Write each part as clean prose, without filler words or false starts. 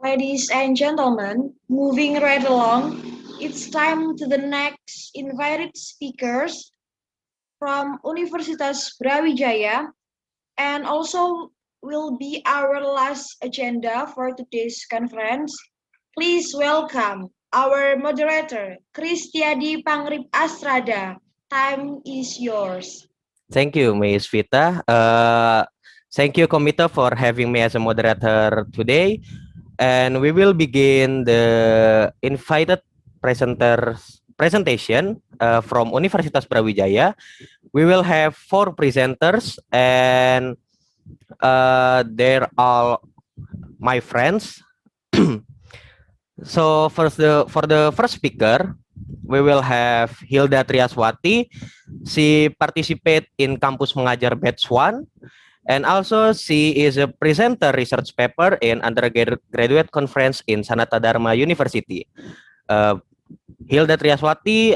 Ladies and gentlemen, moving right along, it's time to the next invited speakers from Universitas Brawijaya and also will be our last agenda for today's conference. Please welcome our moderator, Kristiadi Pangrip Astrada. Time is yours. Thank you, Ms. Vita. Thank you, Komita, for having me as a moderator today. And we will begin the invited presentation from Universitas Brawijaya. We will have 4 presenters, and they're all my friends. So for the first speaker, we will have Hilda Triyaswati. She participate in Kampus Mengajar Batch 1, and also she is a presenter research paper in Undergraduate Conference in Sanata Dharma University. Hilda Triyaswati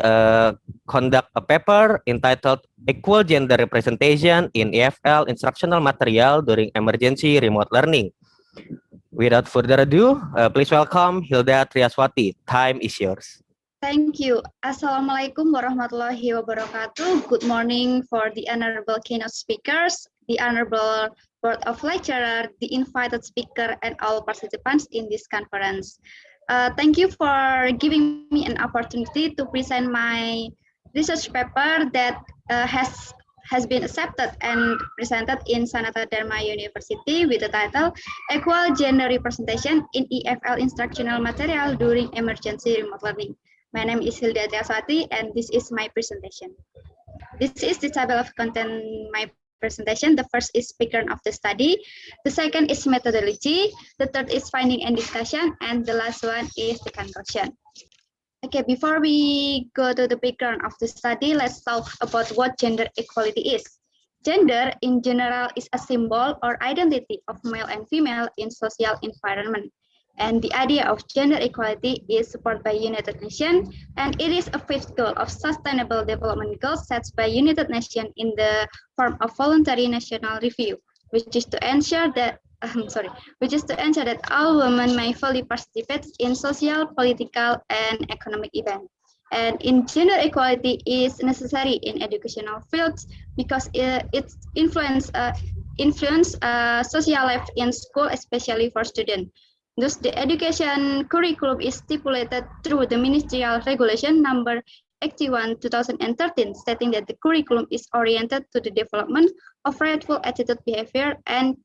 conduct a paper entitled Equal Gender Representation in EFL Instructional Material During Emergency Remote Learning. Without further ado, please welcome Hilda Triyaswati. Time is yours. Thank you. Assalamualaikum warahmatullahi wabarakatuh. Good morning for the honorable keynote speakers, the honorable board of lecturer, the invited speaker, and all participants in this conference. Thank you for giving me an opportunity to present my research paper that has been accepted and presented in Sanata Dharma University with the title Equal Gender Representation in EFL Instructional Material During Emergency Remote Learning. My name is Hilda Triyaswati, and this is my presentation. This is the table of content my presentation. The first is background of the study. The second is methodology. The third is finding and discussion. And the last one is the conclusion. Okay, before we go to the background of the study, let's talk about what gender equality is. Gender in general is a symbol or identity of male and female in social environment. And the idea of gender equality is supported by United Nations, and it is a fifth goal of Sustainable Development Goals set by United Nations in the form of voluntary national review, which is to ensure that all women may fully participate in social, political, and economic events. And in gender equality is necessary in educational fields because it influence social life in school, especially for students. Thus, the education curriculum is stipulated through the Ministerial Regulation number 81/2013, stating that the curriculum is oriented to the development of rightful attitude behavior and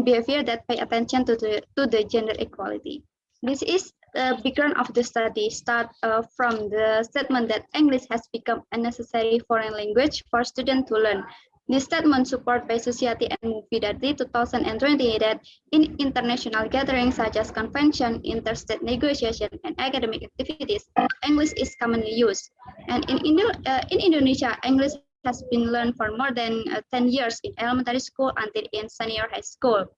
behavior that pay attention to the gender equality. This is the background of the study. Start from the statement that English has become a necessary foreign language for students to learn. This statement supported by Society and Vidarti 2020 that in international gatherings such as convention, interstate negotiation, and academic activities, English is commonly used. And in Indonesia, English has been learned for more than 10 years in elementary school until in senior high school.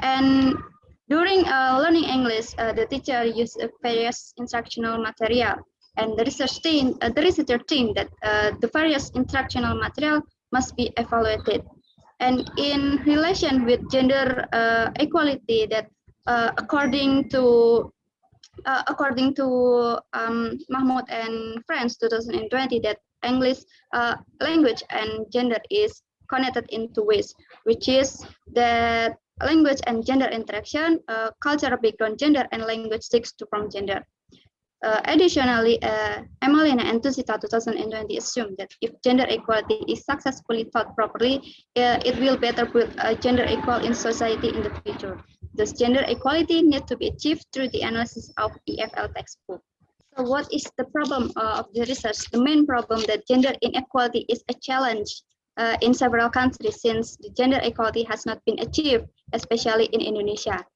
And during learning English, the teacher used various instructional material, and the researcher think that the various instructional material must be evaluated. And in relation with gender equality, that according to Mahmoud and Friends 2020, that English language and gender is connected in two ways, which is that language and gender interaction, cultural background gender, and linguistics seeks to from gender. Additionally, Emelina and Tusita 2020 assume that if gender equality is successfully taught properly, it will better build a gender equal in society in the future. Thus, gender equality needs to be achieved through the analysis of EFL textbook. So what is the problem of the research? The main problem that gender inequality is a challenge in several countries since the gender equality has not been achieved, especially in Indonesia.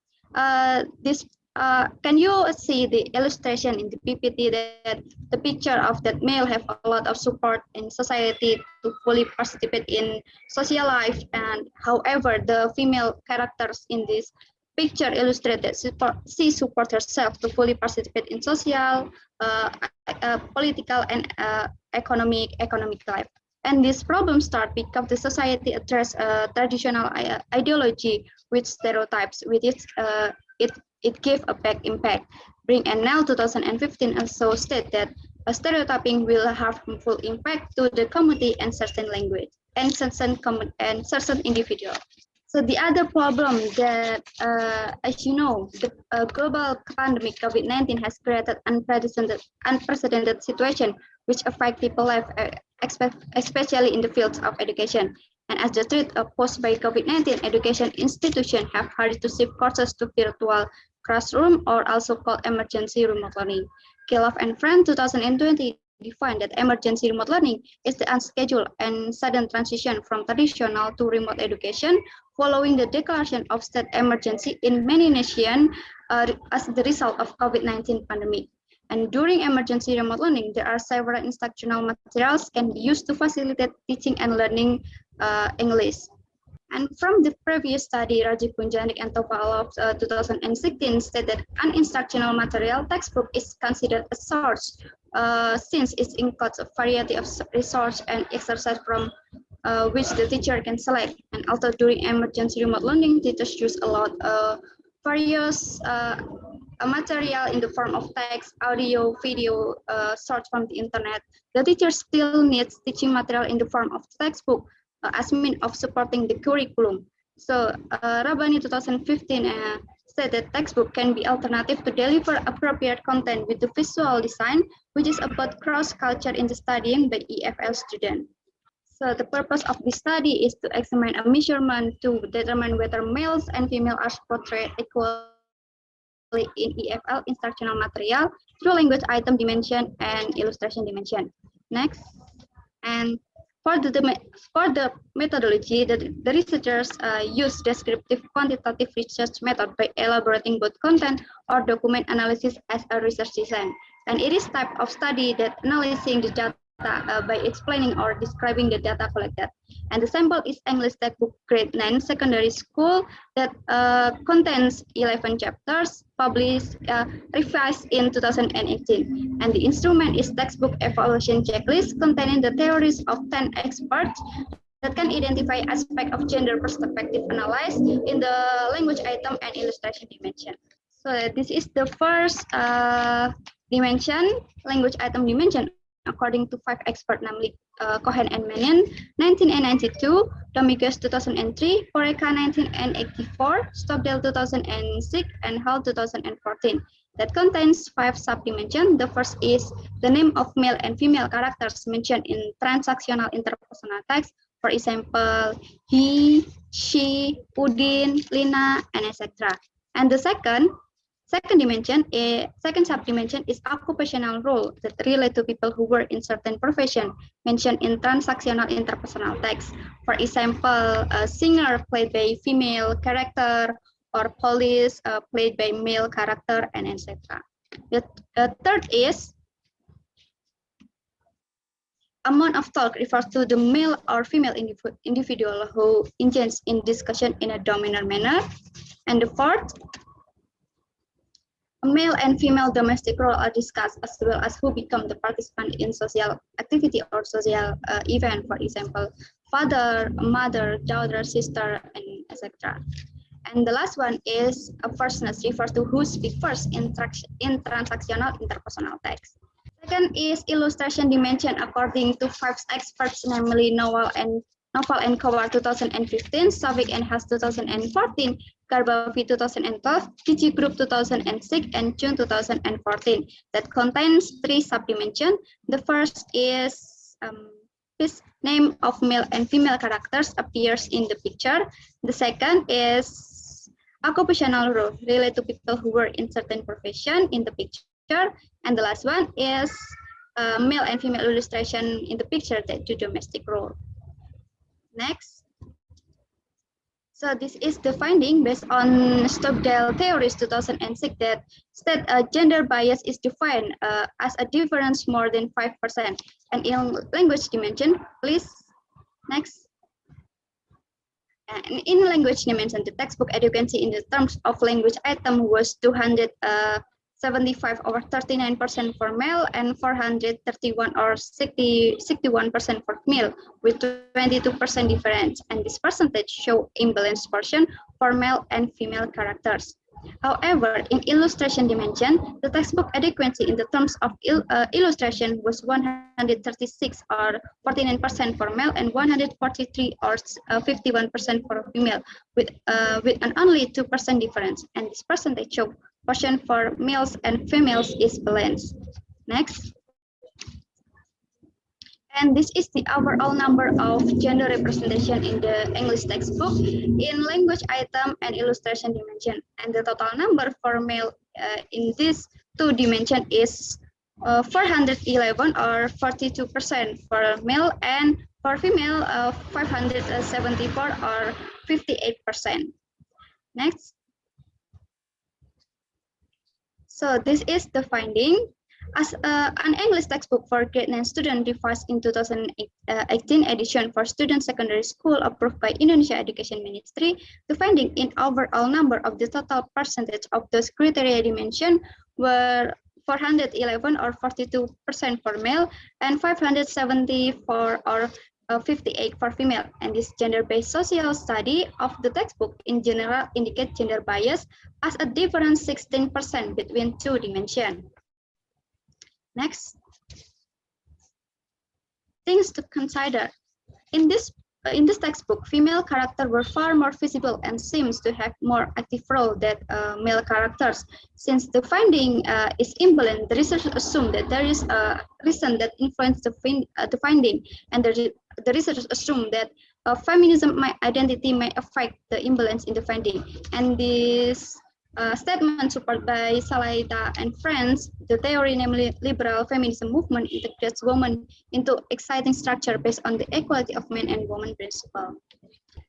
Can you see the illustration in the PPT that the picture of that male have a lot of support in society to fully participate in social life, and however the female characters in this picture illustrate that she support herself to fully participate in social, political, and economic life. And this problem start because the society address traditional ideology with stereotypes, which is it gave a big impact. Bring and now 2015 also state that stereotyping will have harmful impact to the community and certain language and certain individual. So the other problem that, as you know, the global pandemic COVID-19 has created unprecedented situation which affect people life, especially in the fields of education. And as the threat posed by COVID-19, education institutions have hurried to shift courses to virtual classroom or also called emergency remote learning. Kilof and Friend 2020 defined that emergency remote learning is the unscheduled and sudden transition from traditional to remote education following the declaration of state emergency in many nations as the result of COVID-19 pandemic. And during emergency remote learning, there are several instructional materials can be used to facilitate teaching and learning English. And from the previous study, Rajiv Punjanik and Topalov 2016 stated that an instructional material textbook is considered a source since it includes a variety of resource and exercise from which the teacher can select. And also during emergency remote learning, teachers use a lot of various material in the form of text, audio, video, source from the internet. The teacher still needs teaching material in the form of textbook as means of supporting the curriculum. So Rabbani 2015 said that textbook can be alternative to deliver appropriate content with the visual design, which is about cross-culture in the studying by EFL student. So the purpose of this study is to examine a measurement to determine whether males and females are portrayed equally in EFL instructional material through language item dimension and illustration dimension. Next, and for the methodology, the researchers use descriptive quantitative research method by elaborating both content or document analysis as a research design. And it is type of study that analyzing the data by explaining or describing the data collected. And the sample is English textbook grade 9 secondary school that contains 11 chapters published, revised in 2018. And the instrument is textbook evaluation checklist containing the theories of 10 experts that can identify aspect of gender perspective analyzed in the language item and illustration dimension. So this is the first dimension, language item dimension, according to 5 experts, namely Cohen and Menon, 1992, Dominguez 2003, Poreka 1984, Stockdale 2006, and Hall 2014. That contains 5 subdimensions. The first is the name of male and female characters mentioned in transactional interpersonal text. For example, he, she, Udin, Lina, and etc. And the second subdimension is occupational role that relate to people who work in certain profession mentioned in transactional interpersonal text. For example, a singer played by female character or police played by male character, and etc. The third is amount of talk refers to the male or female individual who engages in discussion in a dominant manner. And the fourth, male and female domestic role are discussed as well as who become the participant in social activity or social event, for example, father, mother, daughter, sister, and etc. And the last one is a firstness, refers to who speaks first in transactional interpersonal text. Second is illustration dimension according to 5 experts, namely Noval and Kowar 2015, Savik and Has 2014, Garbavi 2012, TG Group 2006, and June 2014. That contains 3 subdimensions. The first is this name of male and female characters appears in the picture. The second is occupational role related to people who work in certain profession in the picture. And the last one is male and female illustration in the picture that do domestic role. Next. So this is the finding based on Stockdale theories 2006 that state gender bias is defined as a difference more than 5%. And in language dimension, please, next. And in language dimension, the textbook adequacy in the terms of language item was 275 or 39% for male and 431 or 61% for female, with 22% difference. And this percentage show imbalanced portion for male and female characters. However, in illustration dimension, the textbook adequacy in the terms of illustration was 136 or 49% for male and 143 or 51% for female, with an only 2% difference. And this percentage of portion for males and females is balanced. Next. And this is the overall number of gender representation in the English textbook in language item and illustration dimension. And the total number for male in this two dimension is 411 or 42% for male, and for female 574 or 58%. Next. So this is the finding. As an English textbook for grade 9 student devised in 2018 edition for student secondary school approved by Indonesia Education Ministry, the finding in overall number of the total percentage of those criteria dimension were 411 or 42% for male and 574 or 58 for female. And this gender-based social study of the textbook in general indicate gender bias as a difference 16% between two dimensions. Next, things to consider. In this textbook, female characters were far more visible and seems to have more active role than male characters. Since the finding is imbalance, the research assumed that there is a reason that influenced the finding, and the research assumed that feminism identity may affect the imbalance in the finding. And this statement supported by Salaita and friends, the theory, namely liberal feminism movement, integrates women into exciting structure based on the equality of men and women principle.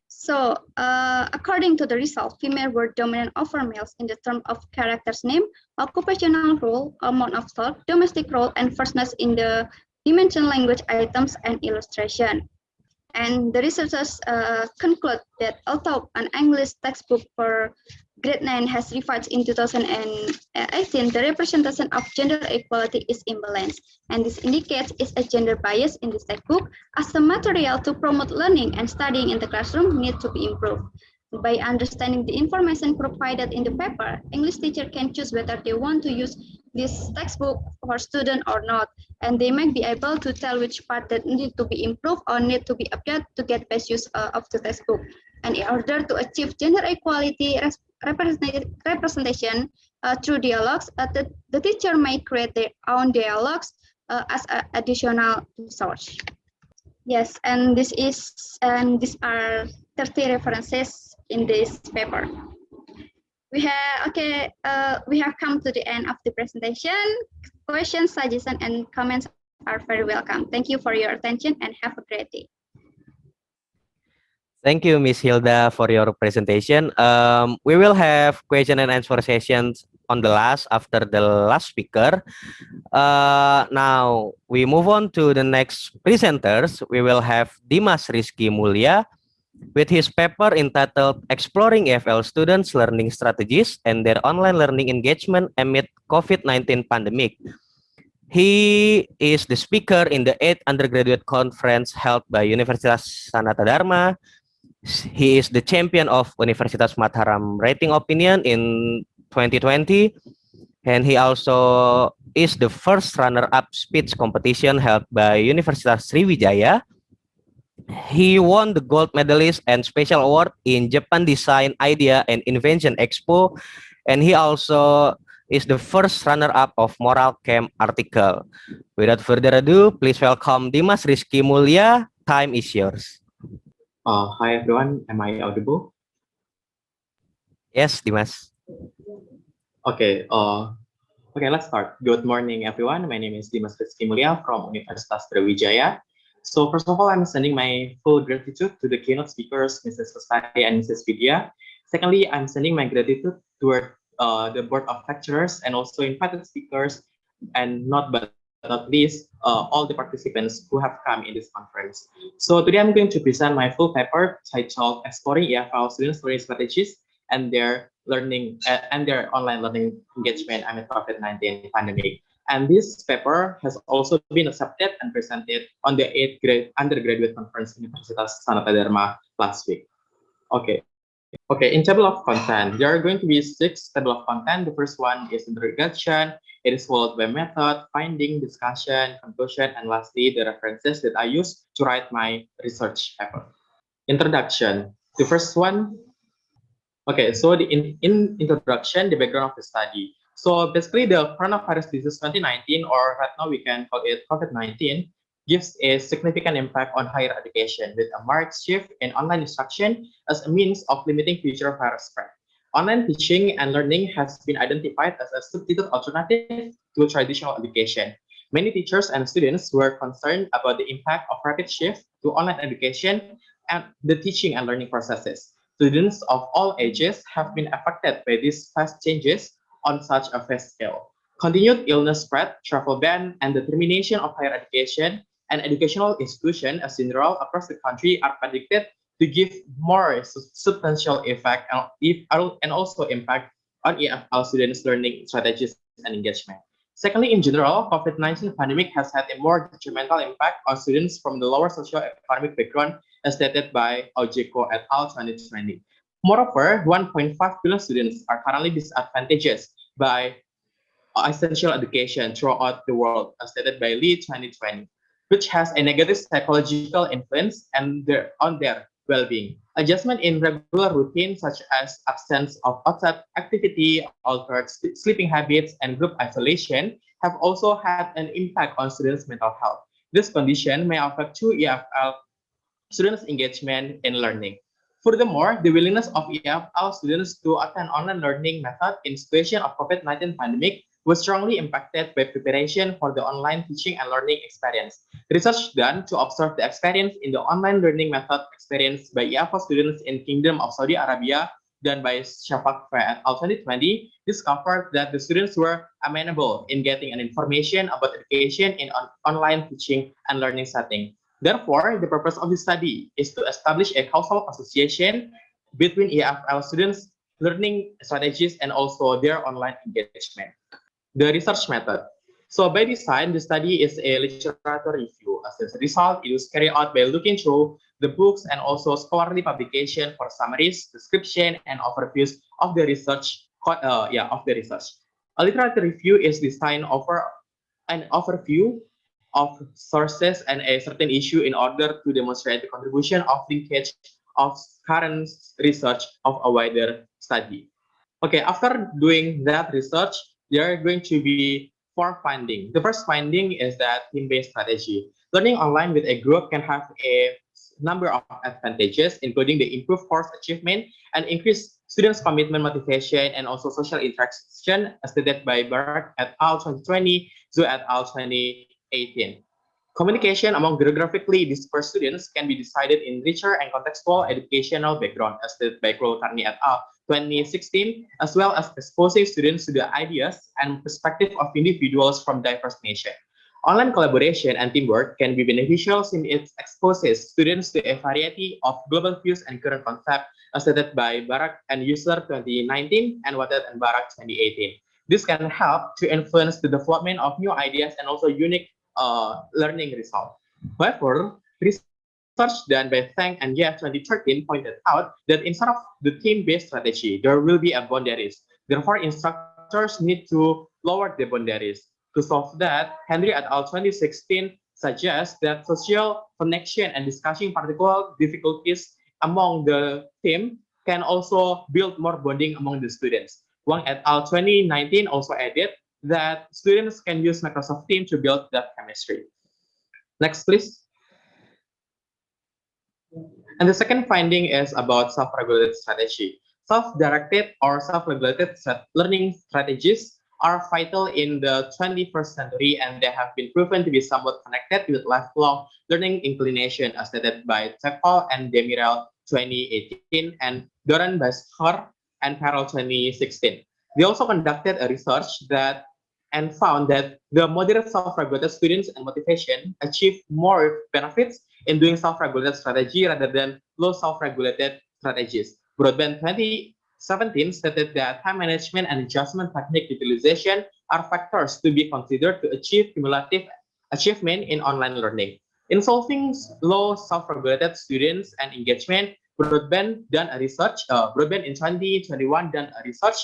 So, according to the result, females were dominant over males in the term of character's name, occupational role, amount of thought, domestic role, and firstness in the dimension language items and illustration. And the researchers conclude that although an English textbook for grade 9 has revised in 2018, the representation of gender equality is imbalanced. And this indicates is a gender bias in this textbook, as the material to promote learning and studying in the classroom need to be improved. By understanding the information provided in the paper, English teacher can choose whether they want to use this textbook for student or not, and they might be able to tell which part that need to be improved or need to be updated to get best use of the textbook. And in order to achieve gender equality representation through dialogues, the teacher may create their own dialogues as an additional resource. Yes, and these are 30 references in this paper. We have come to the end of the presentation. Questions, suggestions, and comments are very welcome. Thank you for your attention and have a great day. Thank you, Miss Hilda, for your presentation. We will have question and answer sessions on the last after the last speaker. Now we move on to the next presenters. We will have Dimas Rizki Mulia with his paper entitled Exploring EFL Students' Learning Strategies and Their Online Learning Engagement Amid COVID-19 Pandemic. He is the speaker in the 8th Undergraduate Conference held by Universitas Sanata Dharma. He is the champion of Universitas Mataram Rating Opinion in 2020. And he also is the first runner-up speech competition held by Universitas Brawijaya. He won the gold medalist and special award in Japan Design Idea and Invention Expo. And he also is the first runner-up of Moral Camp article. Without further ado, please welcome Dimas Rizki Mulia. Time is yours. Hi everyone, am I audible? Yes, Dimas. Okay, let's start. Good morning everyone, my name is Dimas Rizki Mulia from Universitas Brawijaya. So first of all, I'm sending my full gratitude to the keynote speakers, Mrs. Hapsari and Mrs. Vidya. Secondly, I'm sending my gratitude toward the board of lecturers and also invited speakers, and not least all the participants who have come in this conference. So today I'm going to present my full paper titled Exploring EFL Students' Learning Strategies and their learning and their online learning engagement amid COVID-19 pandemic. And this paper has also been accepted and presented on the 8th grade undergraduate conference Universitas Sanata Dharma last week. Okay, Okay, in table of content, there are going to be 6 table of content. The first one is introduction. It is followed by method, finding, discussion, conclusion, and lastly, the references that I use to write my research paper. Introduction. The first one. Okay, so in introduction, the background of the study. So basically, the coronavirus disease 2019, or right now we can call it COVID-19, gives a significant impact on higher education with a marked shift in online instruction as a means of limiting future virus spread. Online teaching and learning has been identified as a substitute alternative to traditional education. Many teachers and students were concerned about the impact of rapid shift to online education and the teaching and learning processes. Students of all ages have been affected by these fast changes on such a fast scale. Continued illness spread, travel ban, and the termination of higher education and educational institutions as general across the country are predicted to give more substantial effect and also impact on EFL students' learning strategies and engagement. Secondly, in general, COVID-19 pandemic has had a more detrimental impact on students from the lower socio-economic background as stated by Ojeko et al. 2020. Moreover, 1.5 billion students are currently disadvantaged by essential education throughout the world, as stated by Lee 2020, which has a negative psychological influence on their well-being. Adjustment in regular routine, such as absence of outside activity, altered sleeping habits, and group isolation, have also had an impact on students' mental health. This condition may affect true EFL students' engagement in learning. Furthermore, the willingness of EFL students to attend online learning method in situation of COVID-19 pandemic was strongly impacted by preparation for the online teaching and learning experience. Research done to observe the experience in the online learning method experienced by EFL students in Kingdom of Saudi Arabia done by Shafak et al. 2020 discovered that the students were amenable in getting an information about education in online teaching and learning setting. Therefore, the purpose of this study is to establish a causal association between EFL students' learning strategies and also their online engagement. The research method. So by design, the study is a literature review. As a result, it was carried out by looking through the books and also scholarly publication for summaries, description, and overviews of the research. A literature review is designed over an overview of sources and a certain issue in order to demonstrate the contribution of linkage of current research of a wider study. Okay, after doing that research, there are going to be 4 findings. The first finding is that team-based strategy. Learning online with a group can have a number of advantages, including the improved course achievement and increased students' commitment, motivation, and also social interaction, as stated by Barak et al. 2020, Zhu et al. 2018. Communication among geographically dispersed students can be decided in richer and contextual educational background, as stated by Kulkarni et al. 2016, as well as exposing students to the ideas and perspective of individuals from diverse nations. Online collaboration and teamwork can be beneficial since it exposes students to a variety of global views and current concepts, as stated by Barak and User 2019 and Watet and Barak 2018. This can help to influence the development of new ideas and also unique learning result. However, research done by Feng and Ye 2013 pointed out that instead of the team-based strategy, there will be a boundaries. Therefore, instructors need to lower the boundaries. To solve that, Henry et al. 2016 suggests that social connection and discussing particular difficulties among the team can also build more bonding among the students. Wang et al. 2019 also added that students can use Microsoft Teams to build that chemistry. Next, please. And the second finding is about self-regulated strategy. Self-directed or self-regulated learning strategies are vital in the 21st century, and they have been proven to be somewhat connected with lifelong learning inclination, as stated by Tefal and Demirel 2018 and Doran Baskar and Carol 2016. They also conducted a research that and found that the moderate self-regulated students and motivation achieve more benefits in doing self-regulated strategy rather than low self-regulated strategies. Broadband 2017 stated that time management and adjustment technique utilization are factors to be considered to achieve cumulative achievement in online learning. In solving low self-regulated students and engagement, Broadband done a research. Broadband in 2021 done a research.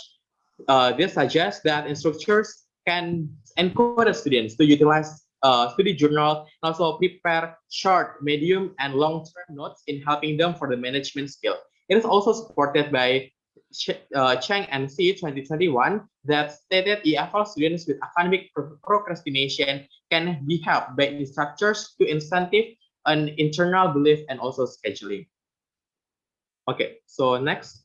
This suggests that instructors can encourage students to utilize study journal and also prepare short, medium, and long-term notes in helping them for the management skill. It is also supported by Chang and C 2021 that stated EFL students with academic procrastination can be helped by instructors to incentive an internal belief and also scheduling. Okay, so next.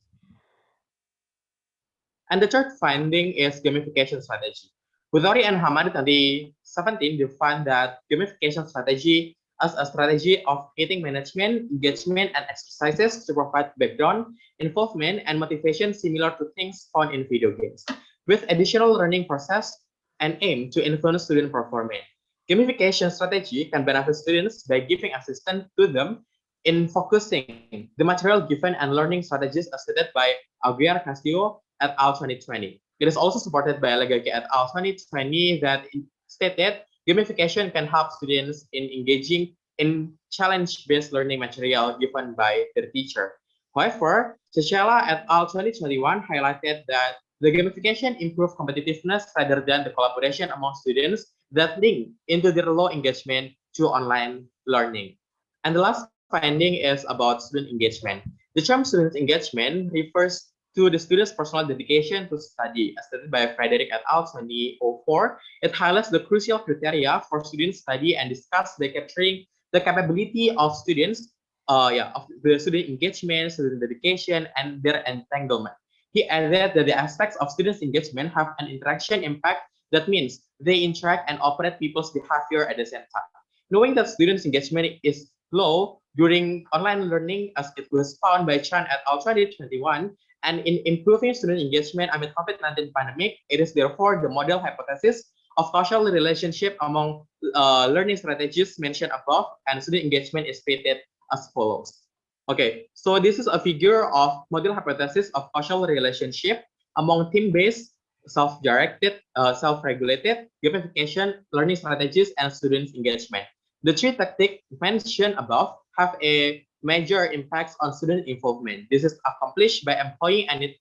And the third finding is gamification strategy. Budori and Hamad 2017 defined that gamification strategy as a strategy of meeting management, engagement, and exercises to provide background, involvement, and motivation similar to things found in video games, with additional learning process and aim to influence student performance. Gamification strategy can benefit students by giving assistance to them in focusing the material given and learning strategies as stated by Aguiar Castillo et al. 2020. It is also supported by Eleuc et al. 2020 that stated gamification can help students in engaging in challenge-based learning material given by their teacher. However, Cecela et al. 2021 highlighted that the gamification improves competitiveness rather than the collaboration among students that link into their low engagement to online learning. And the last finding is about student engagement. The term student engagement refers to the student's personal dedication to study, as stated by Frederick et al. 2004. It highlights the crucial criteria for student study and discuss by capturing the capability of students, of the student engagement, student dedication, and their entanglement. He added that the aspects of students' engagement have an interaction impact. That means they interact and operate people's behavior at the same time. Knowing that students' engagement is low during online learning, as it was found by Chan et al. 2021, and in improving student engagement amid COVID-19 pandemic, it is therefore the model hypothesis of causal relationship among learning strategies mentioned above, and student engagement is stated as follows. Okay, so this is a figure of model hypothesis of causal relationship among team-based, self-directed, self-regulated, gamification, learning strategies, and students' engagement. The three tactics mentioned above have a major impacts on student involvement. This is accomplished by employing any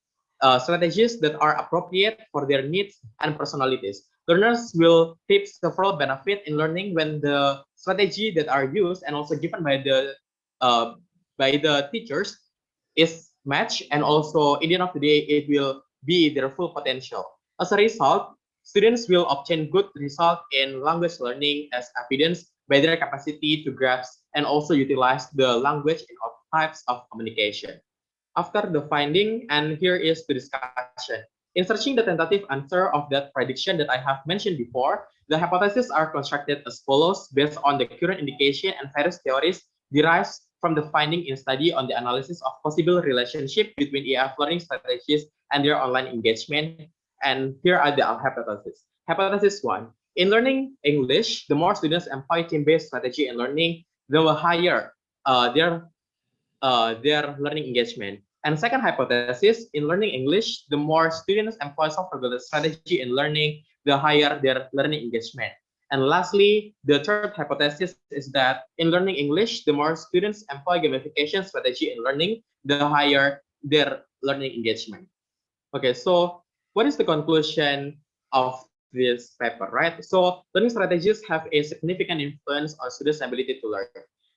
strategies that are appropriate for their needs and personalities. Learners will reap several benefits in learning when the strategy that are used and also given by the teachers is matched, and also in the end of the day, it will be their full potential. As a result, students will obtain good result in language learning as evidenced by their capacity to grasp and also utilize the language in all types of communication. After the finding, and here is the discussion. In searching the tentative answer of that prediction that I have mentioned before, the hypotheses are constructed as follows based on the current indication and various theories derived from the finding in study on the analysis of possible relationship between EF learning strategies and their online engagement. And here are the hypotheses. Hypothesis 1. In learning English, the more students employ team-based strategy in learning, the higher their learning engagement. And second hypothesis, in learning English, the more students employ self-regulated strategy in learning, the higher their learning engagement. And lastly, the third hypothesis is that in learning English, the more students employ gamification strategy in learning, the higher their learning engagement. Okay, so what is the conclusion of this paper, right? So learning strategies have a significant influence on students' ability to learn.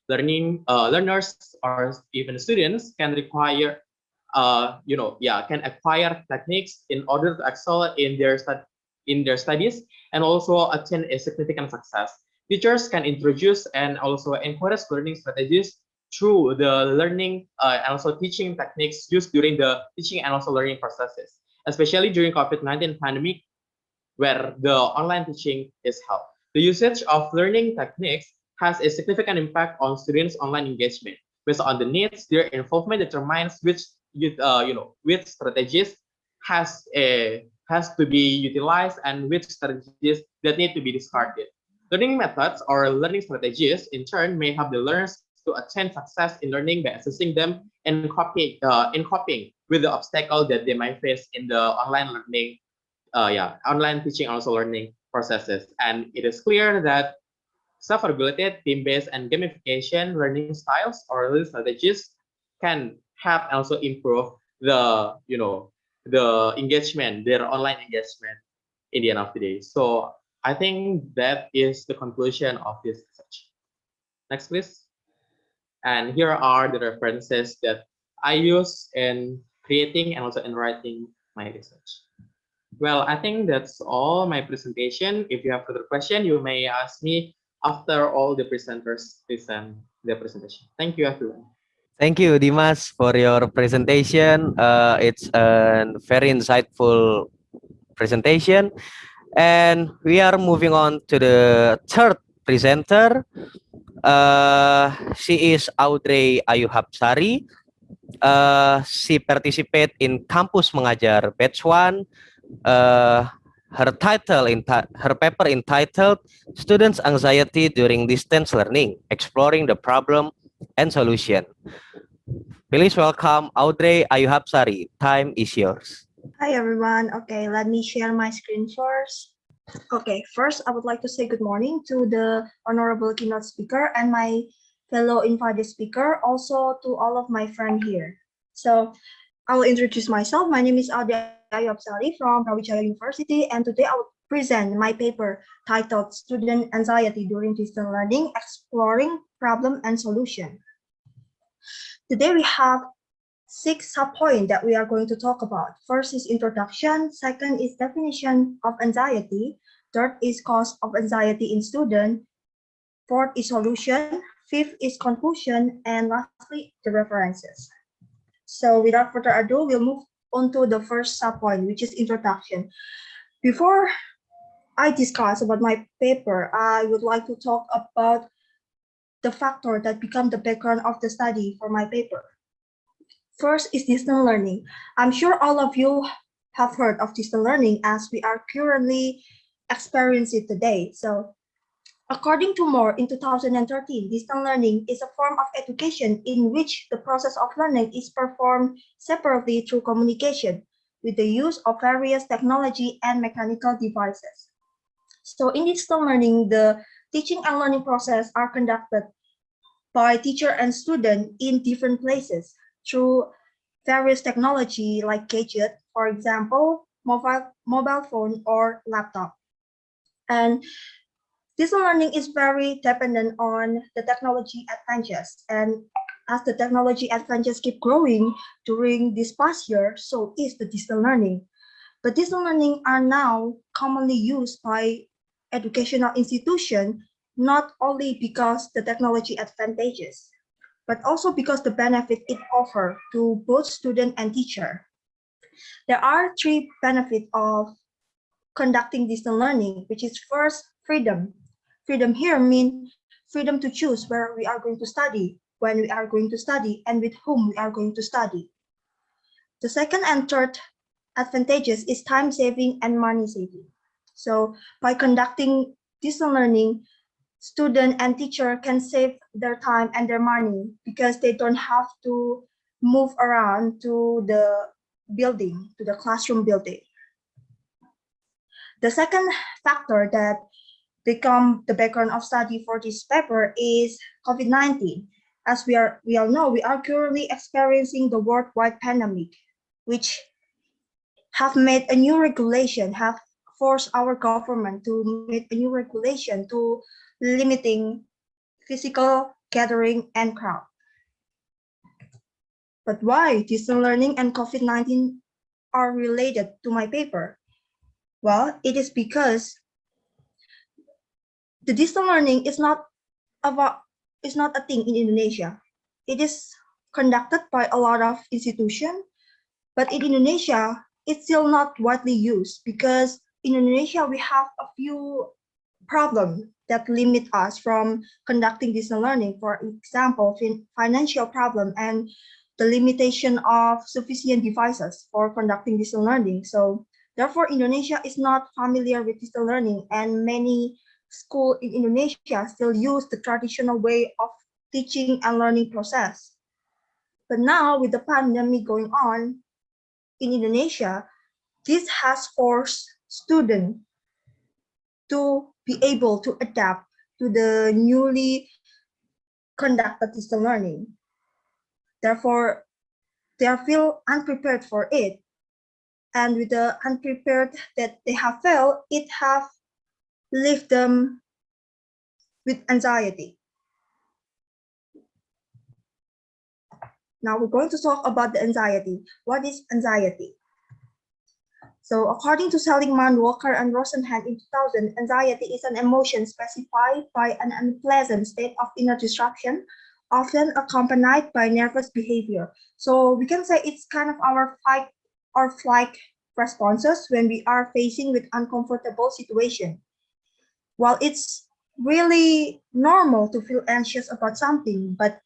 Learners or even students can require, can acquire techniques in order to excel in their studies and also attain a significant success. Teachers can introduce and also encourage learning strategies through the learning and also teaching techniques used during the teaching and also learning processes, especially during COVID-19 pandemic, where the online teaching is held. The usage of learning techniques has a significant impact on students' online engagement. Based on the needs, their involvement determines which which strategies has to be utilized and which strategies that need to be discarded. Learning methods or learning strategies, in turn, may help the learners to attain success in learning by assisting them in coping with the obstacle that they might face in the online learning, online teaching and also learning processes. And it is clear that self-regulated, team-based, and gamification learning styles or learning strategies can help also improve the the engagement, their online engagement in the end of the day. So I think that is the conclusion of this research. Next, please. And here are the references that I use in creating and also in writing my research. Well, I think that's all my presentation. If you have further question, you may ask me after all the presenters present their presentation. Thank you, everyone. Thank you, Dimas, for your presentation. It's a very insightful presentation. And we are moving on to the third presenter. She is Audrey Ayu Hapsari. She participate in Kampus Mengajar Batch 1. Her paper entitled Students' Anxiety During Distance Learning, Exploring the Problem and Solution. Please welcome Audrey Ayu Hapsari. Time is yours. Hi everyone. Okay, let me share my screen first. Okay, first I would like to say good morning to the honorable keynote speaker and my fellow invited speaker, also to all of my friends here. So I will introduce myself. My name is Audrey Hapsari from Brawijaya University, and today I will present my paper titled Student Anxiety During Distance Learning, Exploring Problem and Solution. Today we have 6 sub-points that we are going to talk about. First is introduction, second is definition of anxiety, third is cause of anxiety in student, fourth is solution, fifth is conclusion, and lastly, the references. So without further ado, we'll move on to the first sub-point, which is introduction. Before I discuss about my paper, I would like to talk about the factor that become the background of the study for my paper. First is distance learning. I'm sure all of you have heard of distance learning as we are currently experiencing it today. So according to Moore in 2013, distance learning is a form of education in which the process of learning is performed separately through communication with the use of various technology and mechanical devices. So in distance learning, the teaching and learning process are conducted by teacher and student in different places through various technology like gadget, for example, mobile phone or laptop. And distance learning is very dependent on the technology advances. And as the technology advances keep growing during this past year, so is the distance learning. But distance learning are now commonly used by educational institutions, not only because the technology advantages, but also because the benefit it offers to both student and teacher. There are 3 benefits of conducting distance learning, which is first, freedom. Freedom here means freedom to choose where we are going to study, when we are going to study, and with whom we are going to study. The second and third advantages is time saving and money saving. So by conducting distance learning, student and teacher can save their time and their money because they don't have to move around to the building, to the classroom building. The second factor that become the background of study for this paper is COVID-19. As we all know, we are currently experiencing the worldwide pandemic, which have made a new regulation, have forced our government to make a new regulation to limiting physical gathering and crowd. But why distance learning and COVID-19 are related to my paper? Well, it is because the distance learning is not a thing in Indonesia. It is conducted by a lot of institutions, but in Indonesia, it's still not widely used because in Indonesia, we have a few problems that limit us from conducting distance learning. For example, financial problem and the limitation of sufficient devices for conducting distance learning. So therefore, Indonesia is not familiar with distance learning, and many schools in Indonesia still use the traditional way of teaching and learning process. But now with the pandemic going on in Indonesia, this has forced students to be able to adapt to the newly conducted distance learning. Therefore, they feel unprepared for it. And with the unprepared that they have felt, it have left them with anxiety. Now we're going to talk about the anxiety. What is anxiety? So according to Seligman, Walker, and Rosenhan in 2000, anxiety is an emotion specified by an unpleasant state of inner disruption, often accompanied by nervous behavior. So we can say it's kind of our fight or flight responses when we are facing with uncomfortable situation. While it's really normal to feel anxious about something, but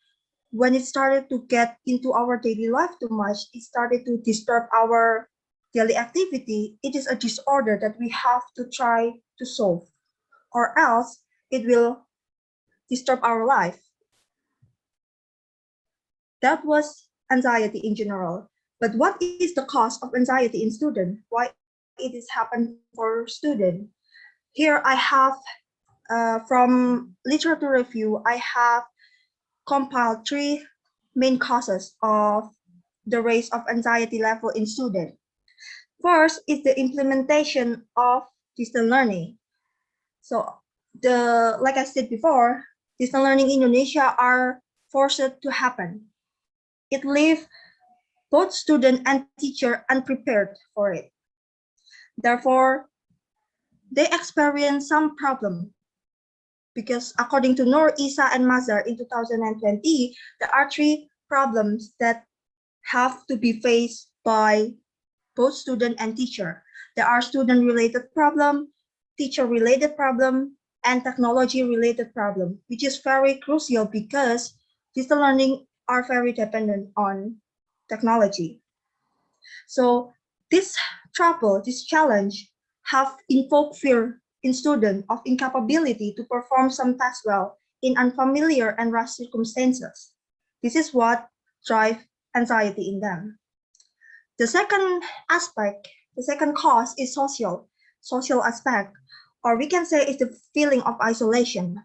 when it started to get into our daily life too much, it started to disturb our daily activity. It is a disorder that we have to try to solve, or else it will disturb our life. That was anxiety in general. But what is the cause of anxiety in students? Why it is happening for students? Here I have, from literature review, I have compiled 3 main causes of the raise of anxiety level in students. First is the implementation of distance learning. So like I said before, distance learning in Indonesia are forced to happen. It leaves both student and teacher unprepared for it. Therefore, they experience some problem because according to Noor, Isa, and Mazhar in 2020, there are 3 problems that have to be faced by both student and teacher. There are student-related problem, teacher-related problem, and technology-related problem, which is very crucial because distance learning are very dependent on technology. So this trouble, this challenge, have invoked fear in students of incapability to perform some tasks well in unfamiliar and rush circumstances. This is what drives anxiety in them. The second aspect, the second cause is social aspect, or we can say it's the feeling of isolation.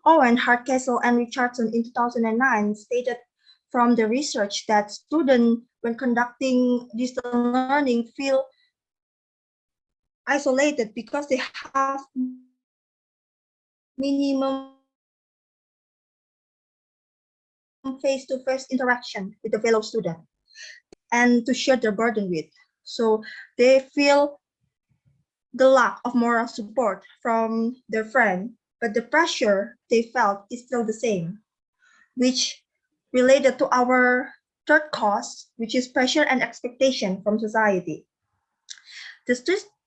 Owen, Hardcastle, and Richardson in 2009 stated from the research that students, when conducting distance learning, feel isolated because they have minimum face-to-face interaction with the fellow student and to share their burden with. So they feel the lack of moral support from their friend, but the pressure they felt is still the same, which related to our third cause, which is pressure and expectation from society.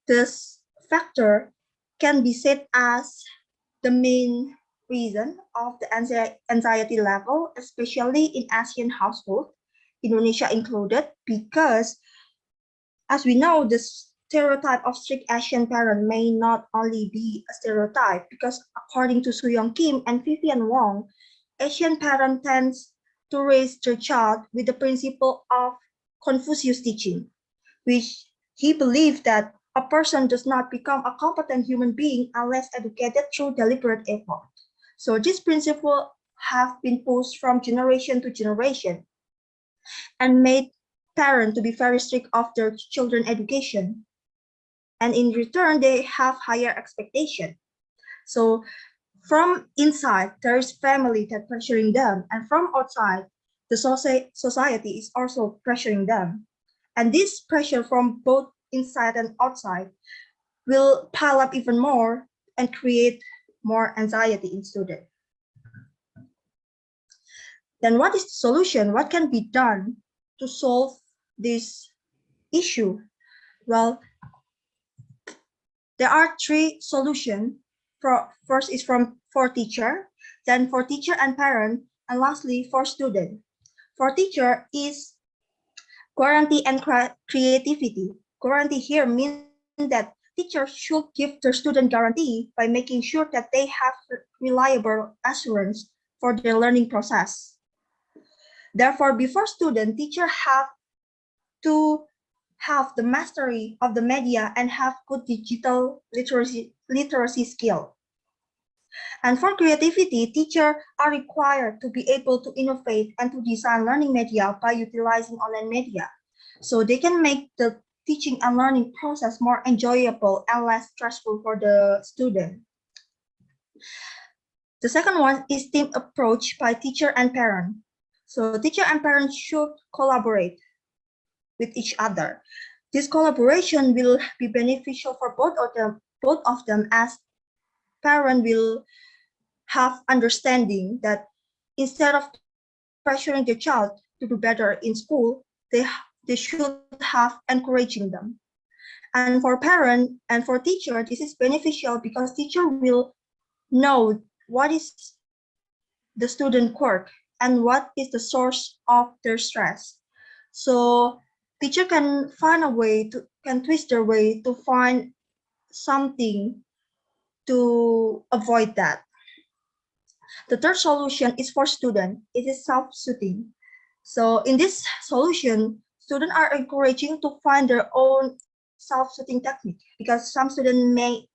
This factor can be said as the main reason of the anxiety level, especially in Asian households, Indonesia included, because as we know, the stereotype of strict Asian parent may not only be a stereotype, because according to Soo-young Kim and Vivian Wong, Asian parent tends to raise their child with the principle of Confucius teaching, which he believed that a person does not become a competent human being unless educated through deliberate effort. So this principle have been pushed from generation to generation and made parents to be very strict of their children's education. And in return, they have higher expectation. So from inside, there is family that pressuring them, and from outside, the society is also pressuring them. And this pressure from both inside and outside will pile up even more and create more anxiety in students. Then what is the solution? What can be done to solve this issue? Well, there are 3 solutions. First is for teacher, then for teacher and parent, and lastly for student. For teacher is guarantee and creativity. Guarantee here means that teachers should give their student guarantee by making sure that they have reliable assurance for their learning process. Therefore, before student, teacher have to have the mastery of the media and have good digital literacy skill. And for creativity, teachers are required to be able to innovate and to design learning media by utilizing online media. So they can make the teaching and learning process more enjoyable and less stressful for the student. The second one is team approach by teacher and parent. So teacher and parents should collaborate with each other. This collaboration will be beneficial for both of them as parent will have understanding that instead of pressuring the child to do better in school, they should have encouraging them. And for parent and for teacher, this is beneficial because teacher will know what is the student quirk and what is the source of their stress. So teacher can find a way to can twist their way to find something to avoid that. The third solution is for student. It is self-soothing. So in this solution, students are encouraging to find their own self-soothing technique because some students may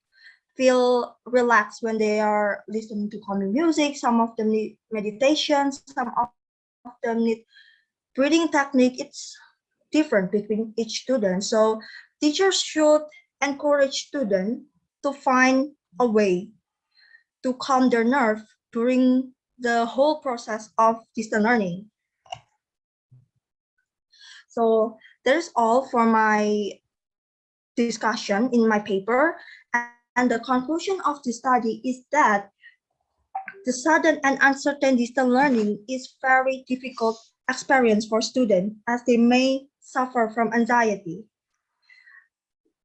feel relaxed when they are listening to calming music. Some of them need meditation. Some of them need breathing technique. It's different between each student. So teachers should encourage students to find a way to calm their nerve during the whole process of distance learning. So that is all for my discussion in my paper. And the conclusion of the study is that the sudden and uncertain distance learning is very difficult experience for students as they may suffer from anxiety.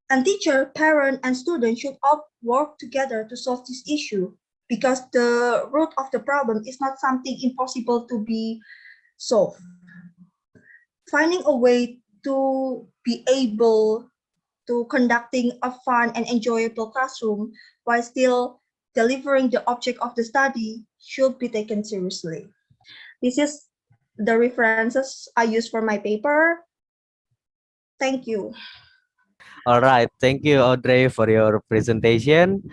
And teacher, parent, and student should all work together to solve this issue because the root of the problem is not something impossible to be solved. Finding a way to be able to conducting a fun and enjoyable classroom while still delivering the object of the study should be taken seriously. This is the references I use for my paper. Thank you. All right, thank you, Audrey, for your presentation.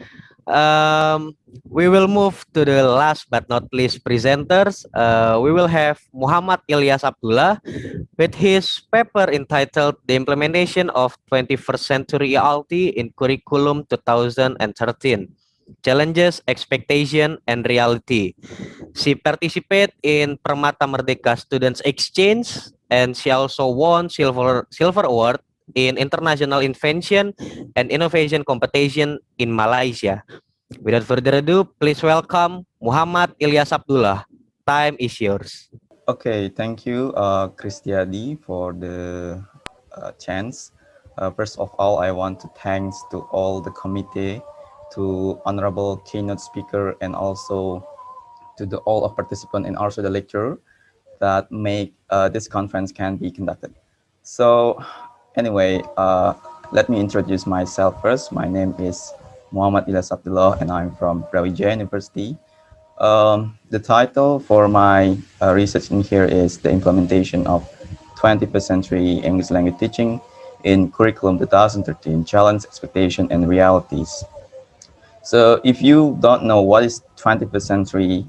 We will move to the last but not least presenters. We will have Muhammad Ilyas Abdullah with his paper entitled The Implementation of 21st Century Reality in Curriculum 2013, Challenges, Expectation, and Reality. She participated in Permata Merdeka Students Exchange, and she also won silver award in International Invention and Innovation Competition in Malaysia. Without further ado, please welcome Muhammad Ilyas Abdullah. Time is yours. Okay, thank you, Kristiadi, for the chance. First of all, I want to thanks to all the committee, to honorable keynote speaker, and also to the all of participants and also the lecturer that make this conference can be conducted. So anyway, let me introduce myself first. My name is Muhammad Ilyas Abdullah, and I'm from Brawijaya University. The title for my research in here is The Implementation of 21st Century English Language Teaching in Curriculum 2013, Challenge, Expectation, and Realities. So if you don't know what is 21st century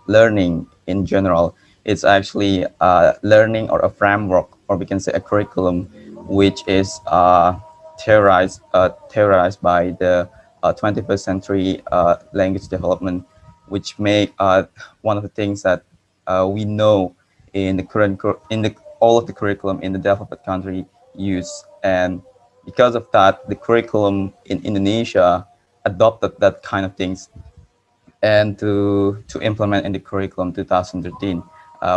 learning in general, it's actually learning or a framework, or we can say a curriculum, which is terrorized by the 21st century language development, which make one of the things that we know in the current all of the curriculum in the developed country use. And because of that, the curriculum in Indonesia adopted that kind of things and to implement in the curriculum 2013.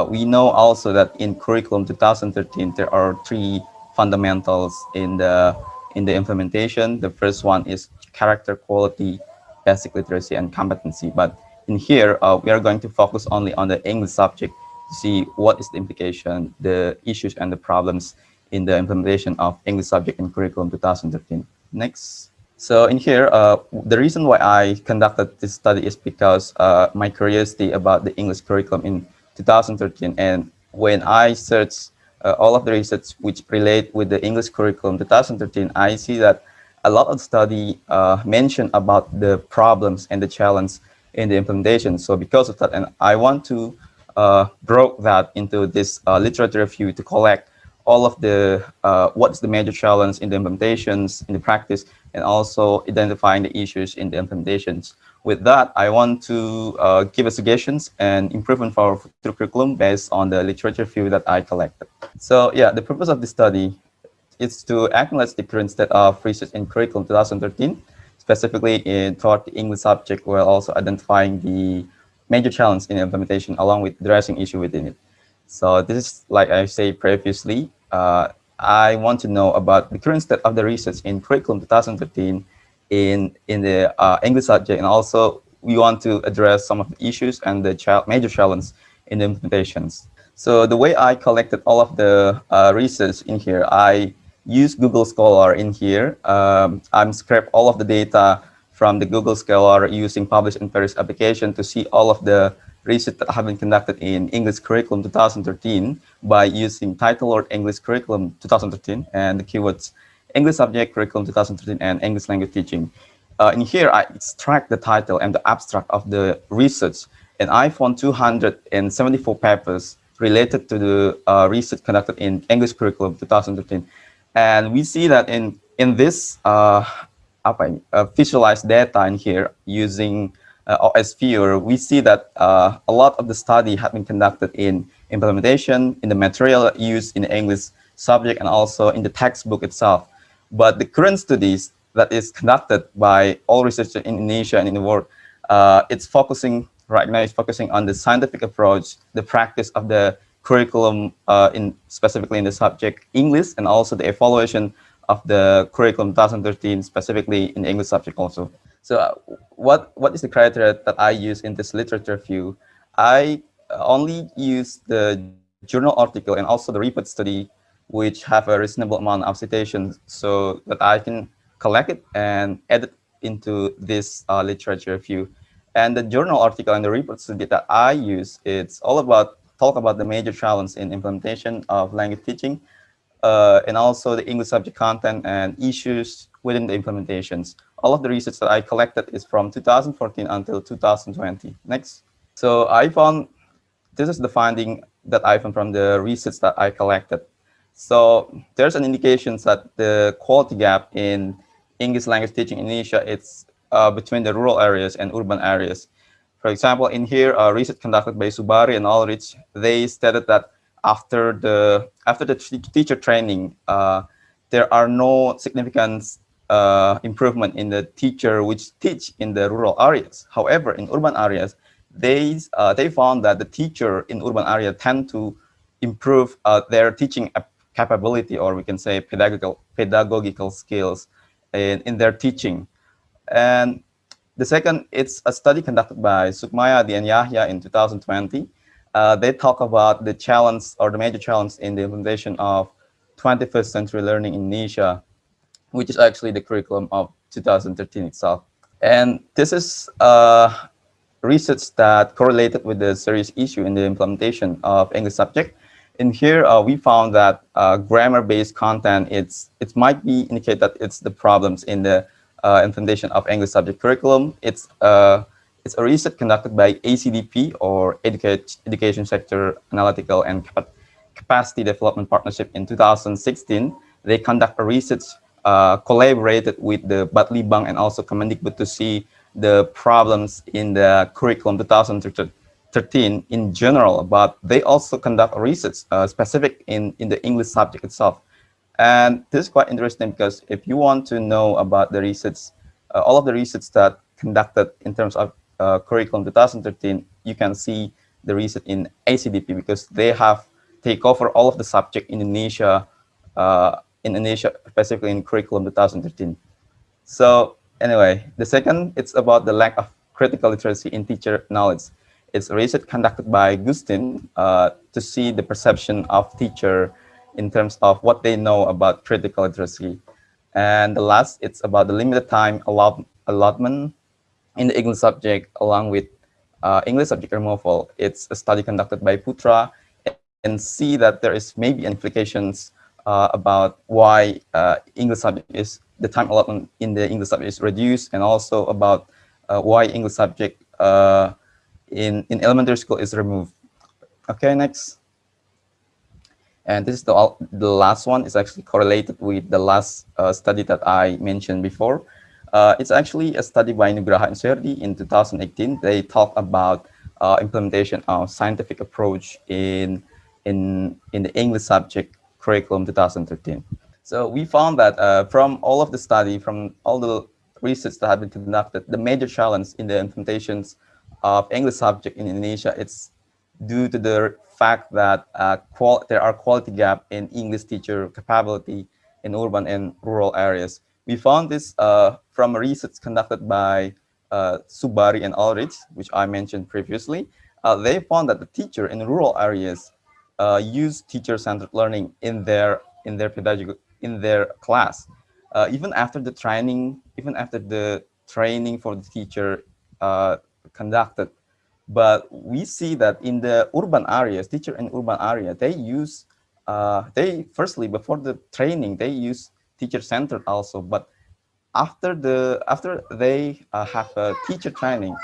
We know also that in curriculum 2013 there are three fundamentals in the implementation. The first one is character, quality, basic literacy, and competency. But in here we are going to focus only on the English subject to see what is the implication, the issues, and the problems in the implementation of English subject in curriculum 2013. Next. So in here, the reason why I conducted this study is because my curiosity about the English curriculum in 2013, and when I searched all of the research which relate with the English curriculum 2013, I see that a lot of study mention about the problems and the challenge in the implementation. So because of that, and I want to broke that into this literature review to collect all of the what's the major challenge in the implementations, in the practice, and also identifying the issues in the implementations. With that, I want to give a suggestions and improvement for our future curriculum based on the literature review that I collected. So yeah, the purpose of this study is to acknowledge the current state of research in curriculum 2013, specifically toward the English subject, while also identifying the major challenge in implementation along with addressing issue within it. So this is, like I said previously, I want to know about the current state of the research in curriculum 2013 in the English subject, and also we want to address some of the issues and the major challenge in the implementations. So the way I collected all of the research in here, I use Google Scholar in here. I'm scraped all of the data from the Google Scholar using published and Paris application to see all of the research that have been conducted in English curriculum 2013 by using title or English curriculum 2013 and the keywords English subject curriculum 2013 and English language teaching. In here, I extract the title and the abstract of the research, and I found 274 papers related to the research conducted in English curriculum 2013. And we see that in this visualized data in here using OS Viewer, we see that a lot of the study had been conducted in implementation, in the material used in the English subject, and also in the textbook itself. But the current studies that is conducted by all researchers in Indonesia and in the world, it's focusing right now. It's focusing on the scientific approach, the practice of the curriculum, specifically in the subject English, and also the evaluation of the curriculum 2013, specifically in the English subject also. So what is the criteria that I use in this literature review? I only use the journal article and also the report study, which have a reasonable amount of citations, so that I can collect it and edit into this literature review. And the journal article and the report study that I use, it's all about talk about the major challenge in implementation of language teaching, and also the English subject content and issues within the implementations. All of the research that I collected is from 2014 until 2020. Next. So I found, this is the finding that I found from the research that I collected. So there's an indication that the quality gap in English language teaching in Indonesia, it's between the rural areas and urban areas. For example, in here, research conducted by Subari and Ulrich, they stated that after the teacher training, there are no significant improvement in the teacher which teach in the rural areas. However, in urban areas, they found that the teacher in urban area tend to improve their teaching capability, or we can say pedagogical skills in their teaching. And the second, it's a study conducted by Sukmayadi and Yahya in 2020. They talk about the challenge or the major challenge in the implementation of 21st century learning in Indonesia, which is actually the curriculum of 2013 itself. And this is research that correlated with the serious issue in the implementation of English subject. In here, we found that grammar-based content, it might be indicate that it's the problems in the implementation of English subject curriculum. It's a research conducted by ACDP, or Education Sector Analytical and Capacity Development Partnership in 2016. They conduct a research collaborated with the Batlibang and also Kemendikbud to see the problems in the curriculum 2013 in general, but they also conduct research specific in the English subject itself. And this is quite interesting because if you want to know about the research, all of the research that conducted in terms of curriculum 2013, you can see the research in ACDP because they have take over all of the subject in Indonesia, specifically in curriculum 2013. So anyway, the second, it's about the lack of critical literacy in teacher knowledge. It's research conducted by Gustin to see the perception of teacher in terms of what they know about critical literacy. And the last, it's about the limited time allotment in the English subject along with English subject removal. It's a study conducted by Putra and see that there is maybe implications about why English subject is, the time allotment in the English subject is reduced, and also about why English subject in elementary school is removed. Okay, next. And this is the last one. Is actually correlated with the last study that I mentioned before. It's actually a study by Nugraha and Serdi in 2018. They talk about implementation of scientific approach in the English subject curriculum 2013. So we found that from all of the study, from all the research that have been conducted, the major challenge in the implementations of English subject in Indonesia, it's due to the fact that there are quality gap in English teacher capability in urban and rural areas. We found this from a research conducted by Subari and Audrey, which I mentioned previously. They found that the teacher in rural areas use teacher-centered learning in their pedagogy in their class. Even after the training for the teacher conducted, but we see that in the urban areas, teacher in urban area, they use they firstly before the training they use teacher-centered also, but after they have a teacher training,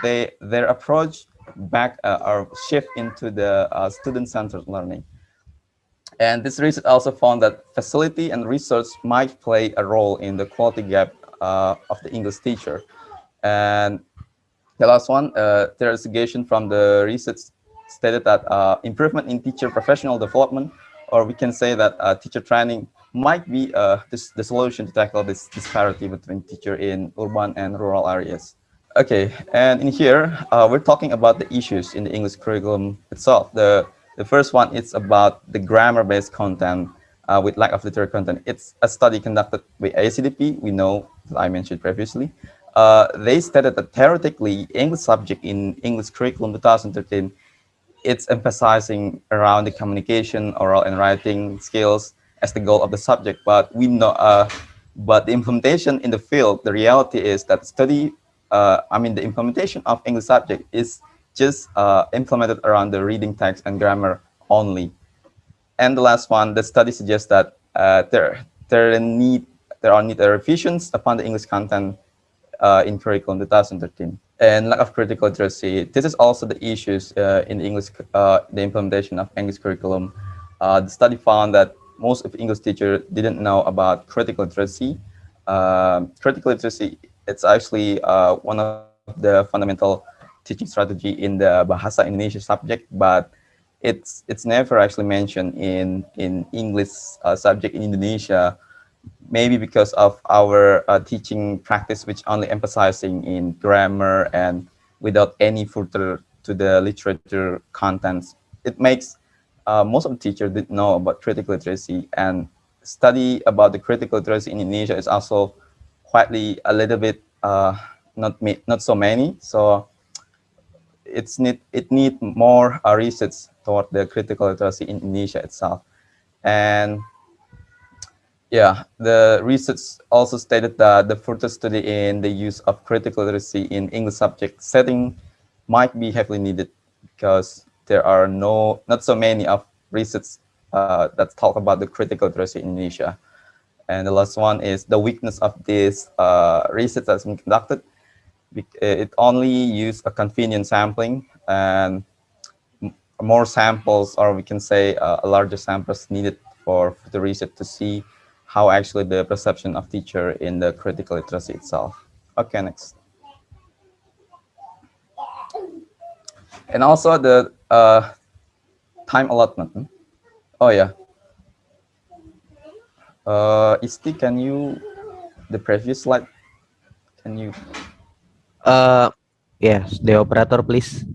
their approach back or shift into the student-centered learning. And this research also found that facility and research might play a role in the quality gap of the English teacher. And the last one, the investigation from the research stated that improvement in teacher professional development, or we can say that teacher training might be the solution to tackle this disparity between teacher in urban and rural areas. Okay, and in here, we're talking about the issues in the English curriculum itself. The first one is about the grammar-based content with lack of literary content. It's a study conducted by ACDP, we know, that I mentioned previously. They stated that theoretically, English subject in English curriculum 2013, it's emphasizing around the communication, oral and writing skills as the goal of the subject. But we know, but the implementation in the field, the reality is that the implementation of English subject is just implemented around the reading text and grammar only. And the last one, the study suggests that there are need revisions upon the English content in curriculum 2013. And lack of critical literacy. This is also the issues in the English, the implementation of English curriculum. The study found that most of English teachers didn't know about critical literacy. Critical literacy, it's actually one of the fundamental teaching strategy in the Bahasa Indonesia subject, but it's never actually mentioned in English subject in Indonesia. Maybe because of our teaching practice, which only emphasizing in grammar and without any further to the literature contents. It makes most of the teachers didn't know about critical literacy, and study about the critical literacy in Indonesia is also quietly a little bit not so many. So it need more research toward the critical literacy in Indonesia itself. And yeah, the research also stated that the further study in the use of critical literacy in English subject setting might be heavily needed because there are not so many of research that talk about the critical literacy in Indonesia. And the last one is the weakness of this research that's been conducted. It only used a convenient sampling, and more samples, or we can say a larger samples needed for the research to see how actually the perception of teacher in the critical literacy itself. Okay, next. And also the time allotment. Oh yeah. Isti, can you, the previous slide, can you? Yes, the operator, please.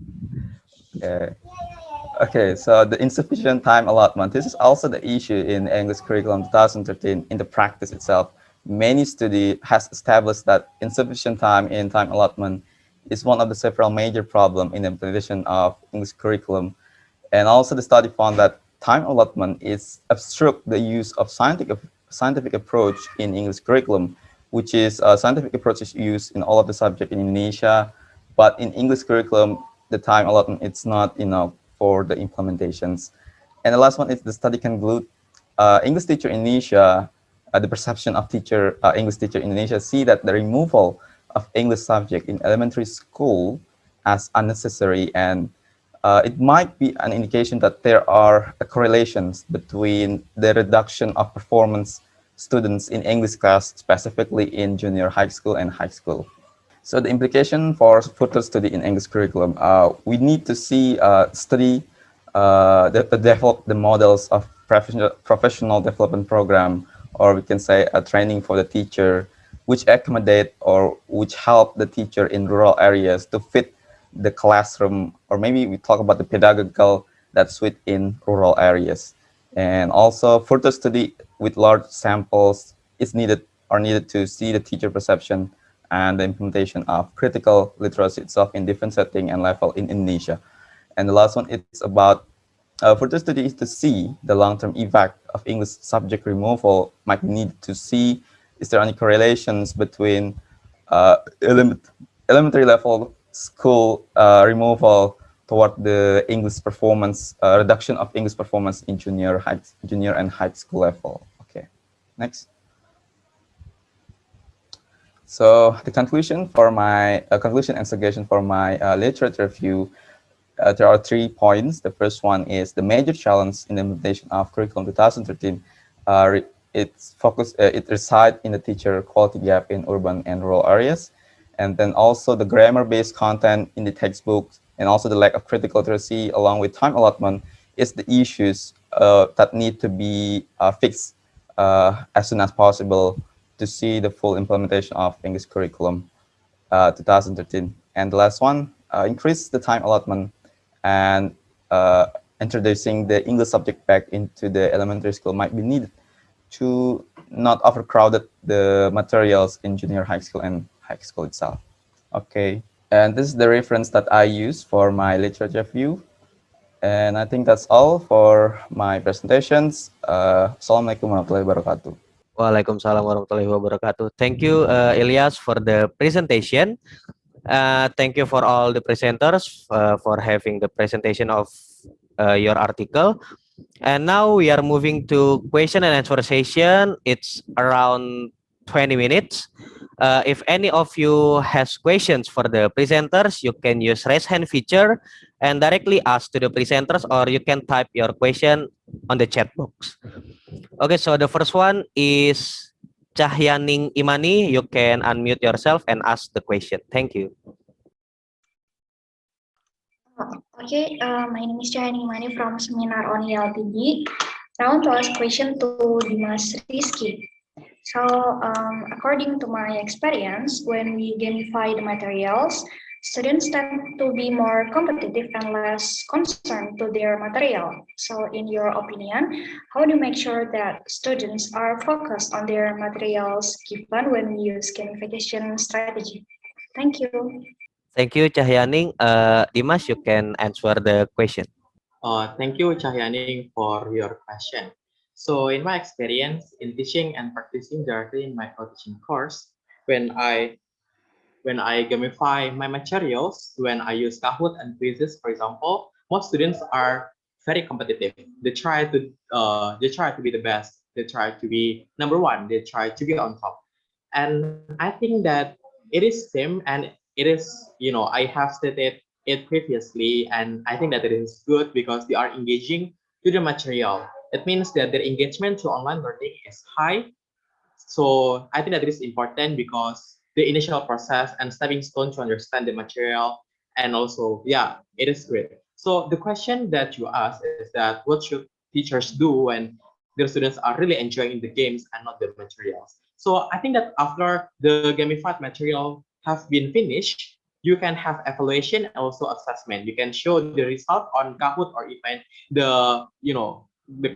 Okay. Okay, so the insufficient time allotment. This is also the issue in English curriculum 2013 in the practice itself. Many study has established that insufficient time in time allotment is one of the several major problems in the implementation of English curriculum. And also the study found that time allotment is obstruct the use of scientific approach in English curriculum, which is scientific approach is used in all of the subject in Indonesia, but in English curriculum, the time allotment it's not enough for the implementations. And the last one is the study conclude English teacher in Indonesia, the perception of English teacher in Indonesia see that the removal of English subject in elementary school as unnecessary, and it might be an indication that there are correlations between the reduction of performance students in English class, specifically in junior high school and high school. So the implication for further study in English curriculum, we need to see study develop the models of professional development program, or we can say a training for the teacher, which accommodate or which help the teacher in rural areas to fit the classroom, or maybe we talk about the pedagogical that suit in rural areas. And also further study with large samples is needed to see the teacher perception and the implementation of critical literacy itself in different setting and level in Indonesia. And the last one, it's about further study is to see the long-term effect of English subject removal. Might need to see, is there any correlations between uh, element, elementary level school removal toward the English performance, reduction of English performance in junior and high school level. Okay, next. So the conclusion for my conclusion and suggestion for my literature review, there are 3 points. The first one is the major challenge in the implementation of curriculum 2013. It resides in the teacher quality gap in urban and rural areas, and then also the grammar-based content in the textbooks, and also the lack of critical literacy along with time allotment is the issues that need to be fixed as soon as possible to see the full implementation of English curriculum 2013. And the last one, increase the time allotment and introducing the English subject back into the elementary school might be needed to not overcrowded the materials in junior high school and high school itself. Okay, and this is the reference that I use for my literature review. And I think that's all for my presentations. Assalamualaikum warahmatullahi wabarakatuh. Waalaikumsalam warahmatullahi wabarakatuh. Thank you, Ilyas, for the presentation. Thank you for all the presenters for having the presentation of your article. And now we are moving to question and answer session. It's around 20 minutes. If any of you has questions for the presenters, you can use raise hand feature and directly ask to the presenters, or you can type your question on the chat box. Okay, so the first one is Cahyaning Imani. You can unmute yourself and ask the question. Thank you. Okay, my name is Chayani Mani from Seminar on ELTD. I want to ask question to Dimas Rizki. So, according to my experience, when we gamify the materials, students tend to be more competitive and less concerned to their material. So, in your opinion, how do you make sure that students are focused on their materials given when we use gamification strategy? Thank you. Thank you, Cahyaning. Dimas, you can answer the question. Thank you, Cahyaning, for your question. So, in my experience in teaching and practicing directly in my co-teaching course, when I gamify my materials, when I use Kahoot and quizzes, for example, most students are very competitive. They try to be the best. They try to be number one. They try to be on top. And I think that it is same, and it is, I have stated it previously, and I think that it is good because they are engaging to the material. It means that their engagement to online learning is high. So I think that it is important because the initial process and stepping stone to understand the material, and also, yeah, it is great. So the question that you asked is that what should teachers do when their students are really enjoying the games and not the materials? So I think that after the gamified material have been finished, you can have evaluation and also assessment. You can show the result on Kahoot, or even the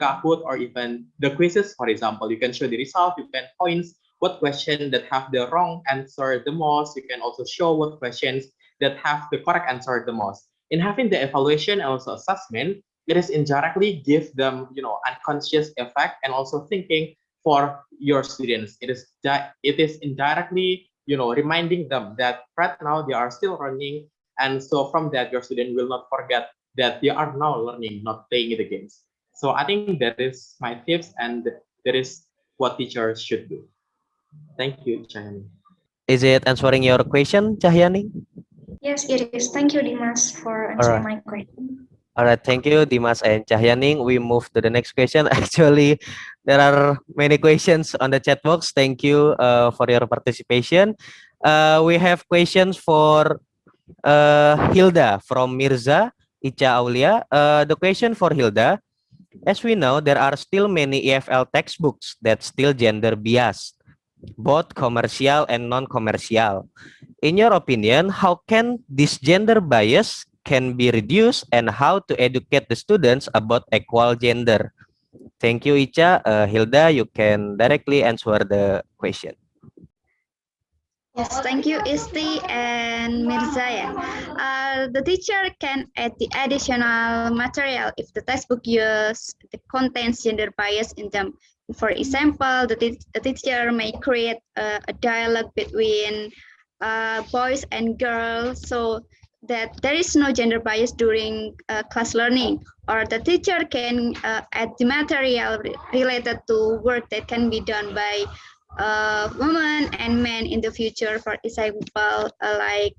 Kahoot, or even the quizzes, for example. You can show the result, you can point what question that have the wrong answer the most. You can also show what questions that have the correct answer the most. In having the evaluation and also assessment, it is indirectly give them, unconscious effect and also thinking for your students. It is indirectly, reminding them that right now they are still learning, and so from that your student will not forget that they are now learning, not playing the games. So I think that is my tips, and that is what teachers should do. Thank you, Chani. Is it answering your question, Cahyani? Yes, it is. Thank you, Dimas, for All answering right. my question. All right, thank you, Dimas and Cahyaning. We move to the next question. Actually, there are many questions on the chat box. Thank you for your participation. We have questions for Hilda from Mirza Ica Aulia. The question for Hilda, as we know, there are still many EFL textbooks that still gender biased, both commercial and non-commercial. In your opinion, how can this gender bias can be reduced and how to educate the students about equal gender? Thank you, Ica. Hilda, you can directly answer the question. Yes, thank you, Isti and Mirzaya. The teacher can add the additional material if the textbook use the contains gender bias in them. For example, the teacher may create a dialogue between boys and girls so that there is no gender bias during class learning. Or the teacher can add the material related to work that can be done by women and men in the future. For example, a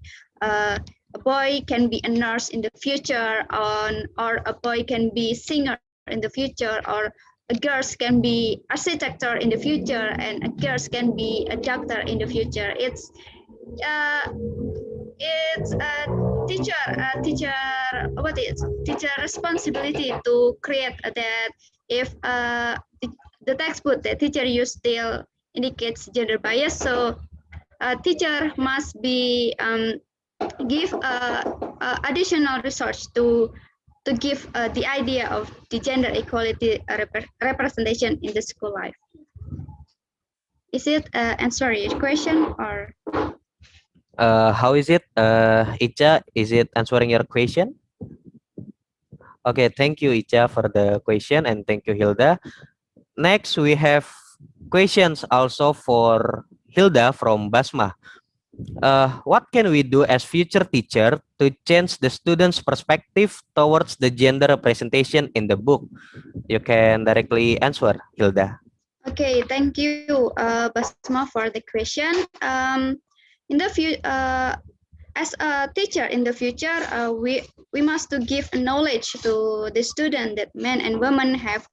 boy can be a nurse in the future, or a boy can be singer in the future, or a girls can be architecture in the future, and a girls can be a doctor in the future. Uh, it's a teacher what is teacher responsibility to create that if the textbook the teacher use still indicates gender bias, so a teacher must be give additional research to give the idea of the gender equality representation in the school life. Is it answer your question or? How is it, Ica? Is it answering your question? Okay, thank you, Ica, for the question, and thank you, Hilda. Next, we have questions also for Hilda from Basma. What can we do as future teacher to change the students' perspective towards the gender representation in the book? You can directly answer, Hilda. Okay, thank you, Basma, for the question. In the as a teacher in the future, we must to give knowledge to the student that men and women have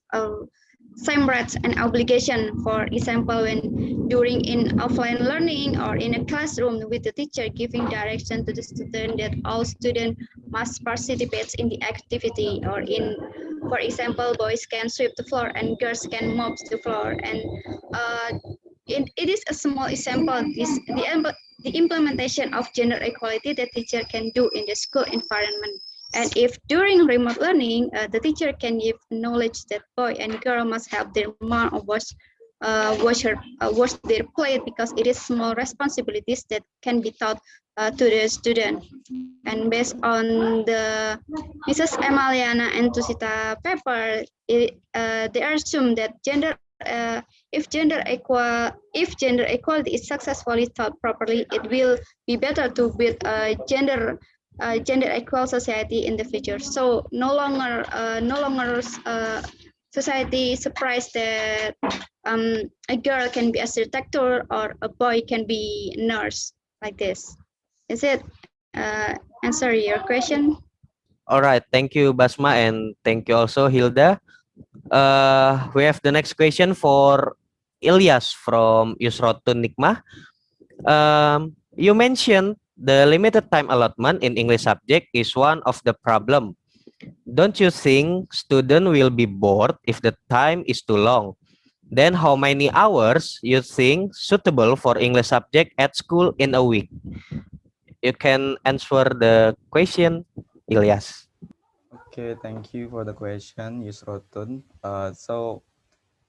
same rights and obligation. For example, when during in offline learning or in a classroom with the teacher giving direction to the student that all students must participate in the activity, or in, for example, boys can sweep the floor and girls can mop the floor. And uh, it is a small example. The implementation of gender equality that teacher can do in the school environment. And if during remote learning, the teacher can give knowledge that boy and girl must help their mom or wash their plate, because it is small responsibilities that can be taught to the student. And based on the Mrs. Emaliana and Tusita paper, they assume that if gender equality is successfully taught properly, it will be better to build a gender equal society in the future. So no longer society surprised that a girl can be a architecture or a boy can be a nurse, like this. Is it answer your question? All right, thank you, Basma, and thank you also, Hilda. We have the next question for Ilyas from Yusrotun Nikmah. You mentioned the limited time allotment in English subject is one of the problem. Don't you think student will be bored if the time is too long? Then how many hours you think suitable for English subject at school in a week? You can answer the question, Ilyas. Okay, thank you for the question, Yusrotun. So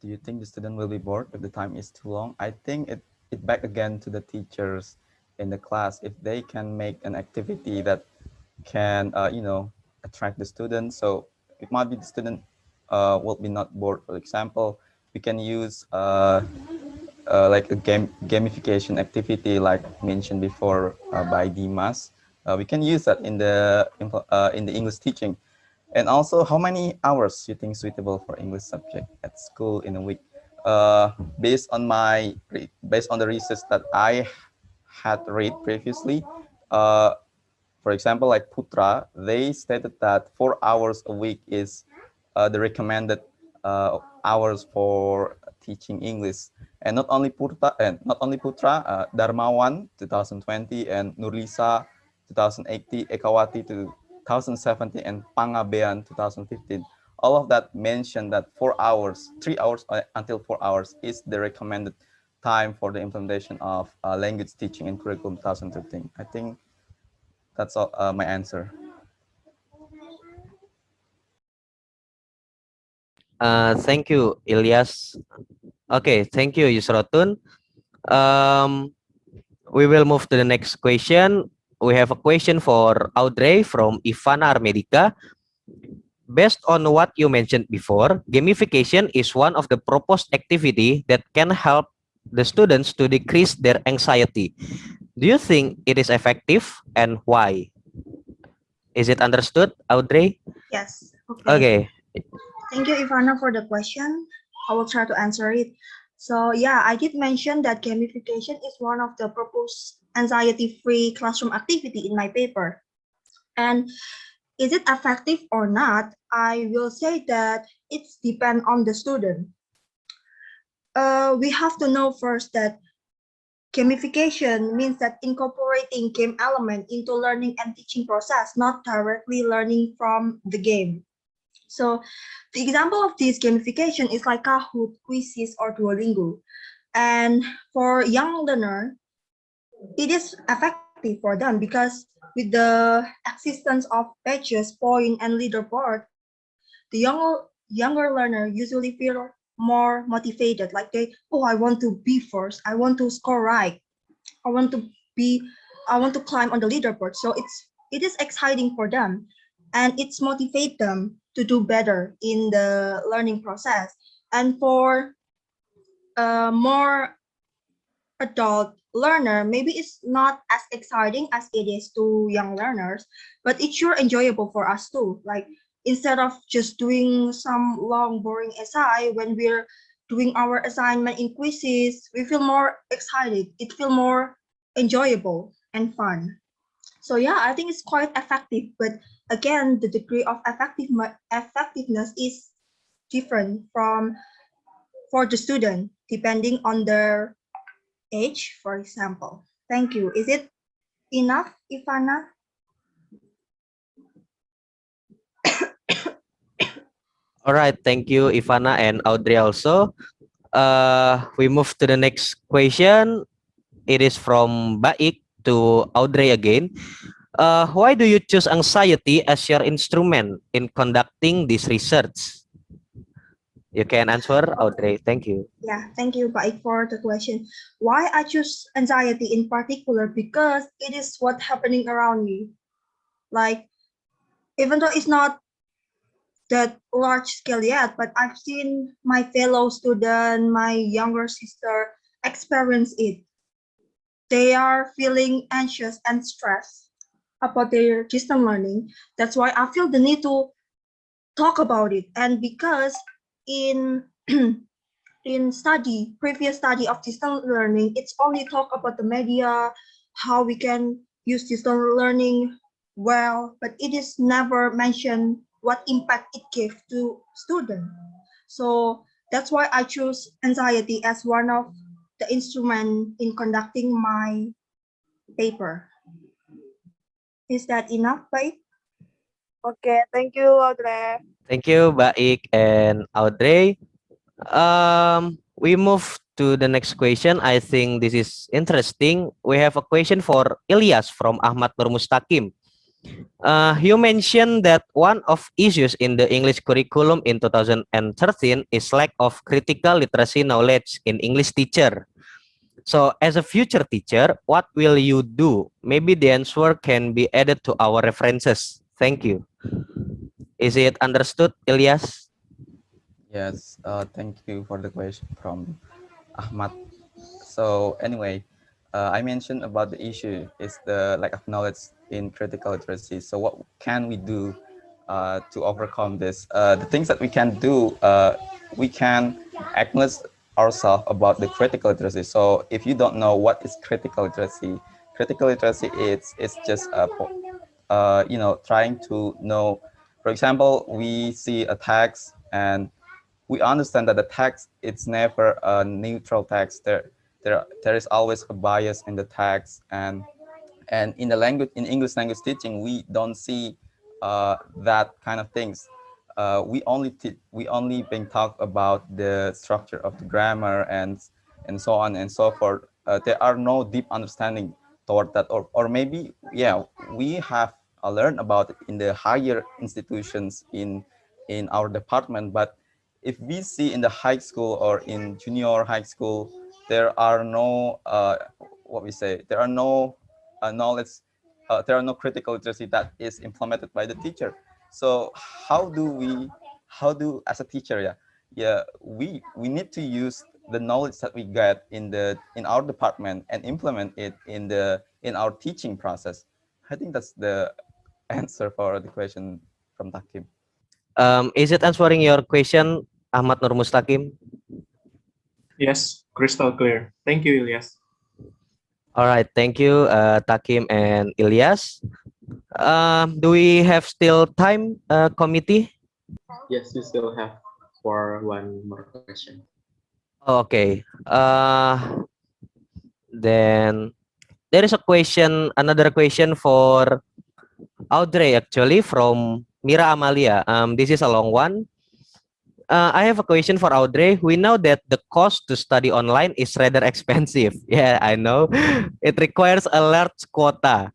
do you think the student will be bored if the time is too long? I think it back again to the teachers in the class. If they can make an activity that can, attract the students, so it might be the student will be not bored. For example, we can use like a gamification activity, like mentioned before by Dimas. We can use that in the English teaching. And also, how many hours you think suitable for English subject at school in a week? Based on the research that I had read previously. For example, like Putra, they stated that 4 hours a week is the recommended hours for teaching English. And not only Putra, Darmawan 2020 and Nurlisa 2018, Ekawati 2017, and Pangabean 2015. All of that mentioned that 4 hours, 3 hours until 4 hours is the recommended time for the implementation of language teaching in curriculum 2013. I think that's all my answer. Thank you, Ilyas. Okay, thank you, Yusrotun. We will move to the next question. We have a question for Audrey from Ivana Armedica. Based on what you mentioned before, gamification is one of the proposed activity that can help the students to decrease their anxiety. Do you think it is effective and why? Is it understood, Audrey? Yes. Okay. Thank you, Ivana, for the question. I will try to answer it. So yeah, I did mention that gamification is one of the proposed anxiety-free classroom activity in my paper. And is it effective or not? I will say that it's depend on the student. We have to know first that gamification means that incorporating game element into learning and teaching process, not directly learning from the game. So the example of this gamification is like Kahoot, quizzes, or Duolingo. And for young learner, it is effective for them because with the existence of badges, point, and leaderboard, the younger learner usually feel more motivated. Like I want to be first. I want to score right. I want to be. I want to climb on the leaderboard. So it is exciting for them, and it's motivate them to do better in the learning process. And for more adult learner, maybe it's not as exciting as it is to young learners, but it's sure enjoyable for us too. Like instead of just doing some long boring essay, when we're doing our assignment in quizzes, we feel more excited. It feel more enjoyable and fun. So yeah, I think it's quite effective, but again, the degree of effectiveness is different for the student depending on their age, for example. Thank you. Is it enough, Ivana? All right. Thank you, Ivana and Audrey also. We move to the next question. It is from Baik to Audrey again. Why do you choose anxiety as your instrument in conducting this research? You can answer, Audrey. Thank you. Yeah, thank you, Baik, for the question. Why I choose anxiety in particular? Because it is what's happening around me. Like, even though it's not that large scale yet, but I've seen my fellow student, my younger sister experience it. They are feeling anxious and stressed about their distance learning. That's why I feel the need to talk about it. And because in in previous study of distance learning, it's only talk about the media, how we can use distance learning well, but it is never mentioned what impact it gives to students. So that's why I choose anxiety as one of the instrument in conducting my paper. Is that enough, Baik? Okay, thank you, Audrey. Thank you, Baik and Audrey. We move to the next question. I think this is interesting. We have a question for Ilyas from Ahmad Nur Mustaqim. You mentioned that one of issues in the English curriculum in 2013 is lack of critical literacy knowledge in English teacher. So as a future teacher, what will you do? Maybe the answer can be added to our references. Thank you. Is it understood, Ilyas? Yes, thank you for the question from Ahmad. So anyway, I mentioned about the issue is the lack of knowledge in critical literacy. So what can we do to overcome this? The things that we can do, we can acknowledge ourselves about the critical literacy. So if you don't know what is critical literacy is just trying to know. For example, we see a text and we understand that the text it's never a neutral text. There is always a bias in the text, and in the language, in English language teaching, we don't see that kind of things. We only been talk about the structure of the grammar and so on and so forth. There are no deep understanding toward that, or maybe yeah, we have learned about it in the higher institutions in our department, but if we see in the high school or in junior high school, there are no what we say, there are no knowledge, there are no critical literacy that is implemented by the teacher. So how do as a teacher, we need to use the knowledge that we get in our department and implement it in our teaching process. I think that's the answer for the question from Takim. Is it answering your question, Ahmad Nur Mustaqim? Yes, crystal clear. Thank you, Ilyas. All right, thank you, Takim and Ilyas. Do we have still time, committee? Yes, we still have for one more question. Okay. Then there is a question, another question for Audrey actually from Mira Amalia. This is a long one. I have a question for Audrey. We know that the cost to study online is rather expensive. Yeah, I know. It requires a large quota.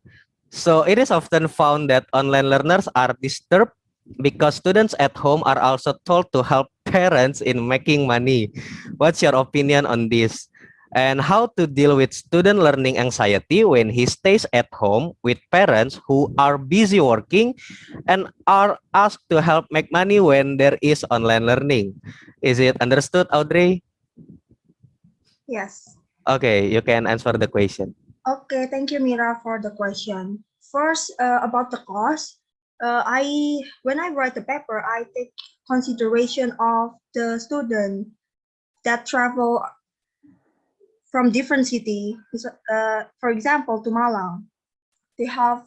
So it is often found that online learners are disturbed because students at home are also told to help parents in making money. What's your opinion on this? And how to deal with student learning anxiety when he stays at home with parents who are busy working and are asked to help make money when there is online learning. Is it understood, Audrey? Yes. Okay, you can answer the question. Okay, thank you, Mira, for the question. First, about the cost. When I write the paper, I take consideration of the student that travel from different city. For example, to Malang, they have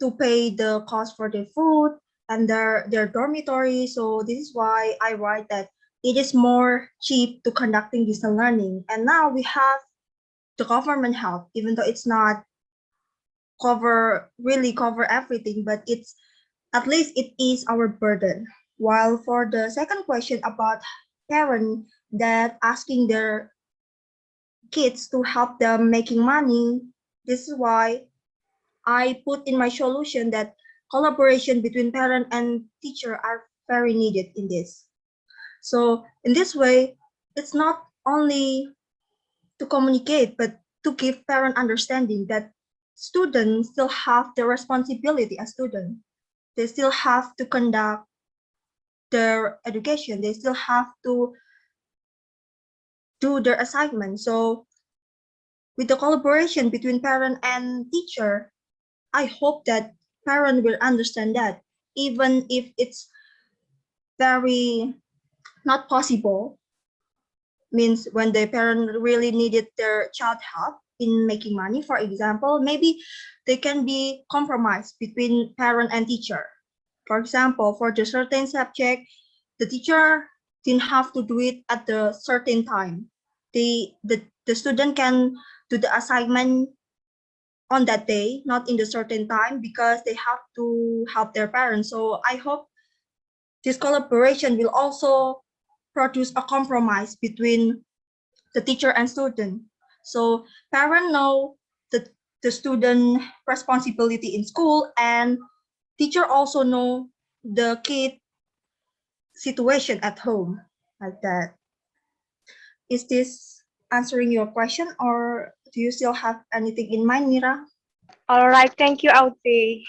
to pay the cost for their food and their dormitory. So this is why I write that it is more cheap to conducting distance learning. And now we have the government help, even though it's not really cover everything, but it's at least it is our burden. While for the second question about parent that asking their kids to help them making money, this is why I put in my solution that collaboration between parent and teacher are very needed in this. So in this way, it's not only to communicate, but to give parent understanding that students still have the responsibility as students. They still have to conduct their education. They still have to do their assignment. So with the collaboration between parent and teacher, I hope that parent will understand that even if it's very not possible, means when the parent really needed their child help in making money, for example, maybe they can be compromised between parent and teacher. For example, for the certain subject, the teacher didn't have to do it at the certain time. The student can do the assignment on that day, not in the certain time, because they have to help their parents. So I hope this collaboration will also produce a compromise between the teacher and student. So parents know the student responsibility in school, and teacher also know the kid situation at home, like that. Is this answering your question, or do you still have anything in mind, Mira? All right, thank you, Audrey.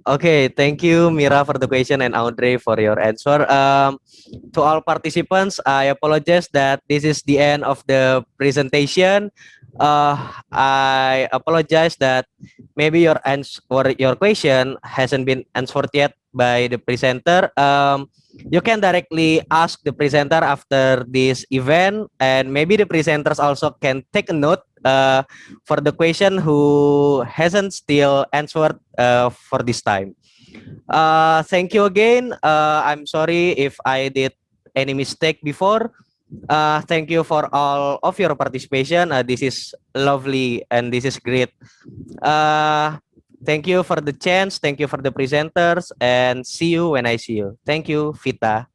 Okay, thank you, Mira, for the question and Audrey for your answer. To all participants, I apologize that this is the end of the presentation. I apologize that maybe your answer or your question hasn't been answered yet by the presenter. You can directly ask the presenter after this event, and maybe the presenters also can take a note for the question who hasn't still answered for this time. Thank you again. I'm sorry if I did any mistake before. Thank you for all of your participation. This is lovely and this is great. Uh, Thank you for the chance. Thank you for the presenters, and see you when I see you. Thank you, Vita.